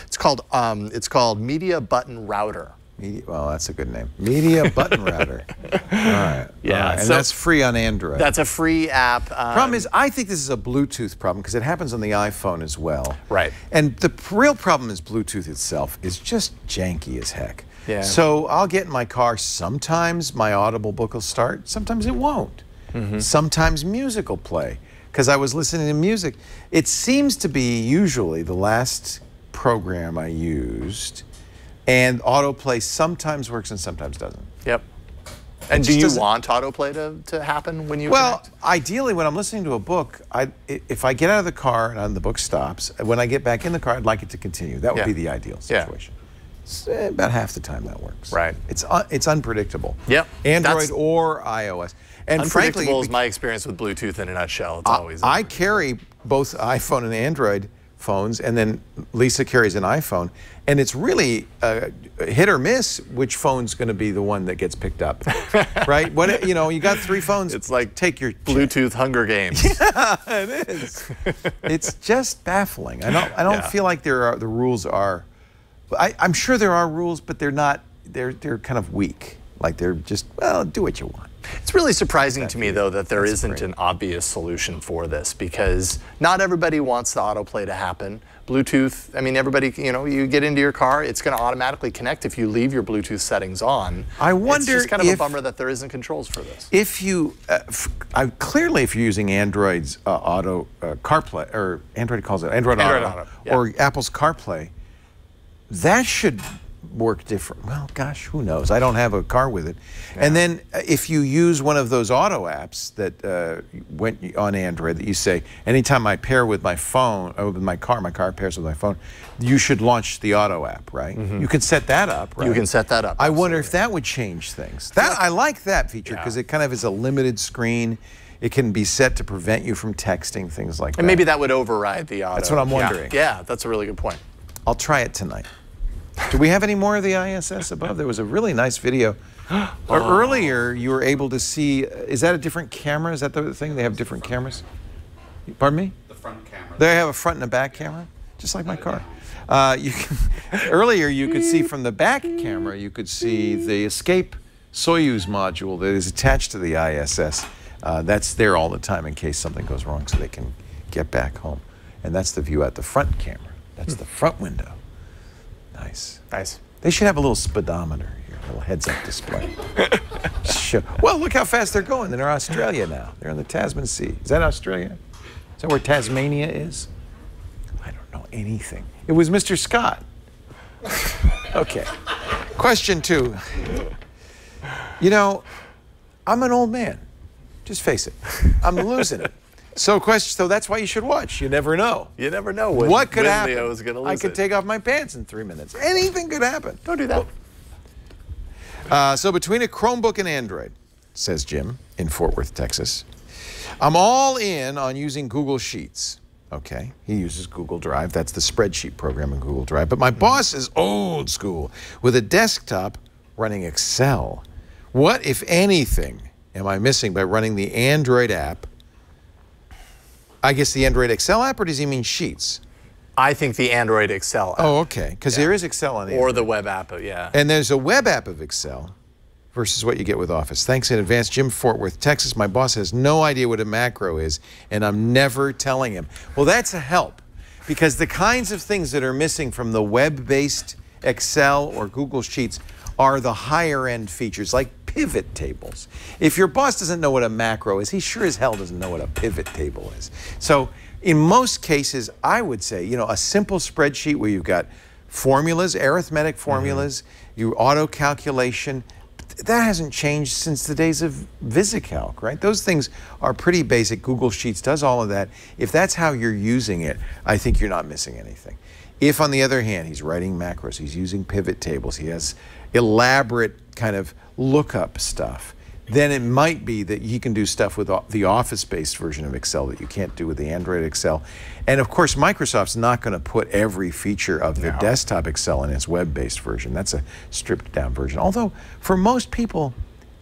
It's called Media Button Router. Well, that's a good name. Media Button Router. All right. Yeah. All right. And so that's free on Android. That's a free app. Problem is, I think this is a Bluetooth problem because it happens on the iPhone as well. Right. And the real problem is Bluetooth itself is just janky as heck. Yeah. So I'll get in my car. Sometimes my Audible book will start. Sometimes it won't. Sometimes music will play because I was listening to music. It seems to be usually the last program I used, and autoplay sometimes works and sometimes doesn't. Yep. And do you want autoplay to happen when you connect? Ideally, when I'm listening to a book, if I get out of the car and the book stops, when I get back in the car, I'd like it to continue. That would be the ideal situation. About half the time that works. Right. It's unpredictable. Yep. Android or iOS. And frankly, unpredictable is my experience with Bluetooth in a nutshell. It's always. I carry both iPhone and Android phones, and then Lisa carries an iPhone, and it's really hit or miss which phone's going to be the one that gets picked up, right? When you got 3 phones. It's like take your Bluetooth Hunger Games. Yeah, it is. It's just baffling. I don't feel like the rules are. I'm sure there are rules, but they're not. They're kind of weak. Like they're just, well, do what you want. It's really surprising to me, though, that there isn't an obvious solution for this, because not everybody wants the autoplay to happen. Bluetooth, I mean, everybody, you get into your car, it's going to automatically connect if you leave your Bluetooth settings on. I wonder it's just kind of a bummer that there isn't controls for this. If you, clearly if you're using Android's Auto CarPlay, or Android calls it Android Auto, or Apple's CarPlay, that should work different. Well, gosh, who knows? I don't have a car with it. Yeah. And then if you use one of those auto apps that went on Android that you say, anytime I pair with my phone, or with my car pairs with my phone, you should launch the auto app, right? You can set that up, right? You can set that up. I wonder if that would change things. I like that feature because it kind of is a limited screen. It can be set to prevent you from texting, things like that. And maybe that would override the auto. That's what I'm wondering. Yeah, that's a really good point. I'll try it tonight. Do we have any more of the ISS-Above? There was a really nice video. Earlier, you were able to see, is that a different camera? Is that the thing? They have different cameras? Pardon me? The front camera. They have a front and a back camera, just like my car. Earlier, you could see from the back camera, you could see the escape Soyuz module that is attached to the ISS. That's there all the time in case something goes wrong so they can get back home. And that's the view at the front camera. That's the front window. Nice. Nice. They should have a little speedometer here, a little heads-up display. Well, look how fast they're going. They're in Australia now. They're in the Tasman Sea. Is that Australia? Is that where Tasmania is? I don't know anything. It was Mr. Scott. Okay. Question 2. I'm an old man. Just face it. I'm losing it. So that's why you should watch. You never know. You never know what could happen. Leo's gonna lose I could take off my pants in 3 minutes. Anything could happen. Don't do that. So between a Chromebook and Android, says Jim in Fort Worth, Texas, I'm all in on using Google Sheets. Okay, he uses Google Drive. That's the spreadsheet program in Google Drive. But my boss is old school with a desktop running Excel. What, if anything, am I missing by running the Android app? I guess the Android Excel app, or does he mean Sheets? I think the Android Excel app. Oh, okay, because there is Excel on Android. Or the web app, yeah. And there's a web app of Excel versus what you get with Office. Thanks in advance, Jim, Fort Worth, Texas. My boss has no idea what a macro is, and I'm never telling him. Well, that's a help, because the kinds of things that are missing from the web-based Excel or Google Sheets are the higher-end features, like pivot tables. If your boss doesn't know what a macro is, he sure as hell doesn't know what a pivot table is. So in most cases, I would say, you know, a simple spreadsheet where you've got formulas, arithmetic formulas, your auto calculation, that hasn't changed since the days of VisiCalc, right? Those things are pretty basic. Google Sheets does all of that. If that's how you're using it, I think you're not missing anything. If, on the other hand, he's writing macros, he's using pivot tables, he has elaborate kind of lookup stuff, then it might be that he can do stuff with the Office-based version of Excel that you can't do with the Android Excel. And of course, Microsoft's not going to put every feature of the desktop Excel in its web-based version. That's a stripped-down version. Although, for most people,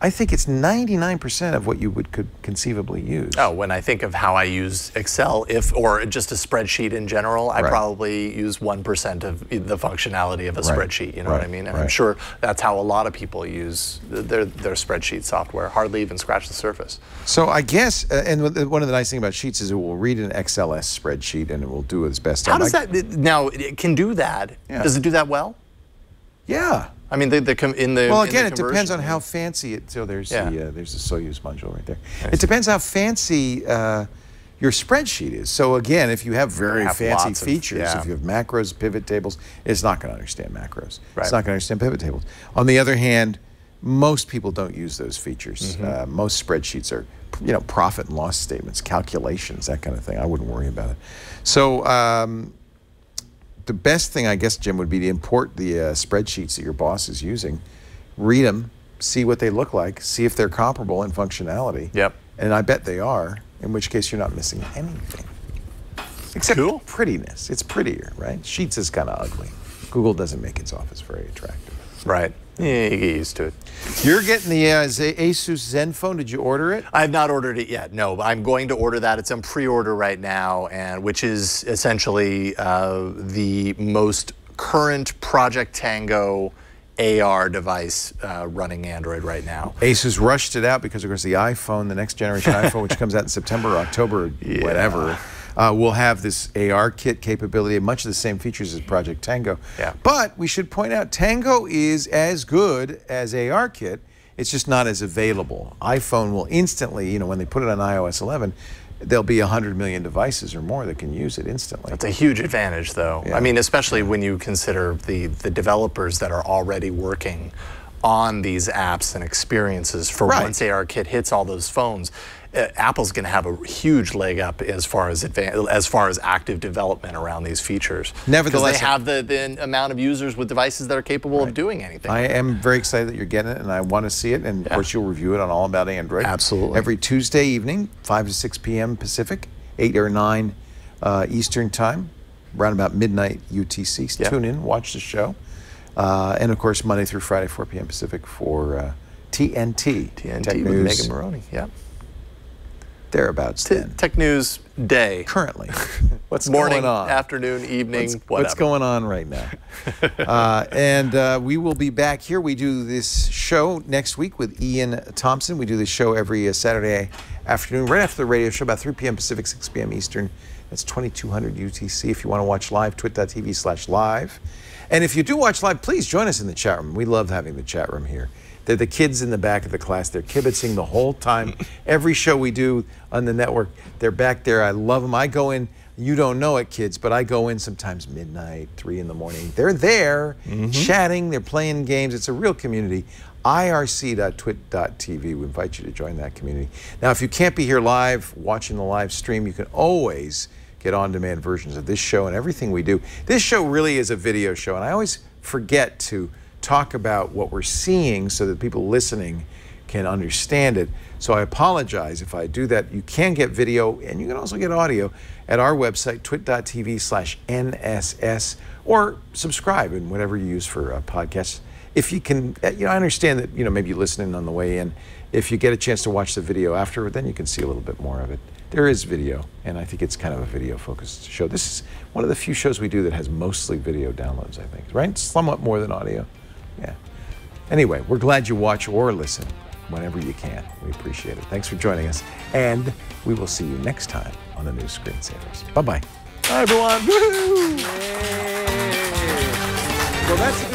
I think it's 99% of what you could conceivably use. Oh, when I think of how I use Excel, or just a spreadsheet in general, I probably use 1% of the functionality of a spreadsheet, you know what I mean? And I'm sure that's how a lot of people use their spreadsheet software, hardly even scratch the surface. So I guess, and one of the nice things about Sheets is it will read an XLS spreadsheet and it will do its best. How does that, now, it can do that. Yeah. Does it do that well? Yeah. I mean, well, again, it depends on how fancy it. So there's there's the Soyuz module right there. It depends how fancy your spreadsheet is. So again, if you have very fancy features, if you have macros, pivot tables, it's not going to understand macros. It's not going to understand pivot tables. On the other hand, most people don't use those features. Most spreadsheets are, you know, profit and loss statements, calculations, that kind of thing. I wouldn't worry about it. So. The best thing, I guess, Jim, would be to import the spreadsheets that your boss is using, read them, see what they look like, see if they're comparable in functionality. Yep. And I bet they are, in which case you're not missing anything. Except prettiness. It's prettier, right? Sheets is kind of ugly. Google doesn't make its Office very attractive. Right. Yeah, you get used to it. You're getting the Asus Zenfone. Did you order it? I have not ordered it yet. No, but I'm going to order that. It's on pre-order right now, and which is essentially the most current Project Tango AR device running Android right now. Asus rushed it out because, of course, the iPhone, the next generation iPhone, which comes out in September or October, whatever, will have this AR kit capability, much of the same features as Project Tango. Yeah. But we should point out, Tango is as good as AR kit. It's just not as available. iPhone will instantly, you know, when they put it on iOS 11, there'll be 100 million devices or more that can use it instantly. That's a huge advantage, though. I mean, especially when you consider the developers that are already working on these apps and experiences for once ARKit hits all those phones. Apple's going to have a huge leg up as far as active development around these features. Nevertheless, because they have the amount of users with devices that are capable of doing anything. I am very excited that you're getting it, and I want to see it. And of course, you'll review it on All About Android. Absolutely. Every Tuesday evening, 5 to 6 p.m. Pacific, 8 or 9 Eastern Time, around about midnight UTC. Tune in, watch the show. And of course, Monday through Friday, 4 p.m. Pacific for TNT. Tech with News. Megan Morrone. Yeah. Thereabouts then. Tech News Day. Currently. What's Morning, going on? afternoon, evening, what's going on right now? And we will be back here. We do this show next week with Ian Thompson. We do this show every Saturday afternoon, right after the radio show, about 3 p.m. Pacific, 6 p.m. Eastern. That's 2200 UTC. If you want to watch live, twit.tv/live. And if you do watch live, please join us in the chat room. We love having the chat room here. They're the kids in the back of the class. They're kibitzing the whole time. Every show we do on the network, they're back there. I love them. I go in, you don't know it, kids, but I go in sometimes midnight, 3 in the morning. They're there, chatting. They're playing games. It's a real community. irc.twit.tv. We invite you to join that community. Now, if you can't be here live, watching the live stream, you can always get on-demand versions of this show and everything we do. This show really is a video show, and I always forget to talk about what we're seeing so that people listening can understand it. So I apologize if I do that. You can get video and you can also get audio at our website, twit.tv/NSS, or subscribe in whatever you use for podcasts. If you can, I understand that, maybe you're listening on the way in. If you get a chance to watch the video after, then you can see a little bit more of it. There is video, and I think it's kind of a video-focused show. This is one of the few shows we do that has mostly video downloads, I think, right? Somewhat more than audio. Yeah. Anyway, we're glad you watch or listen whenever you can. We appreciate it. Thanks for joining us, and we will see you next time on the new Screensavers. Bye-bye. Hi, everyone. Woo-hoo! So that's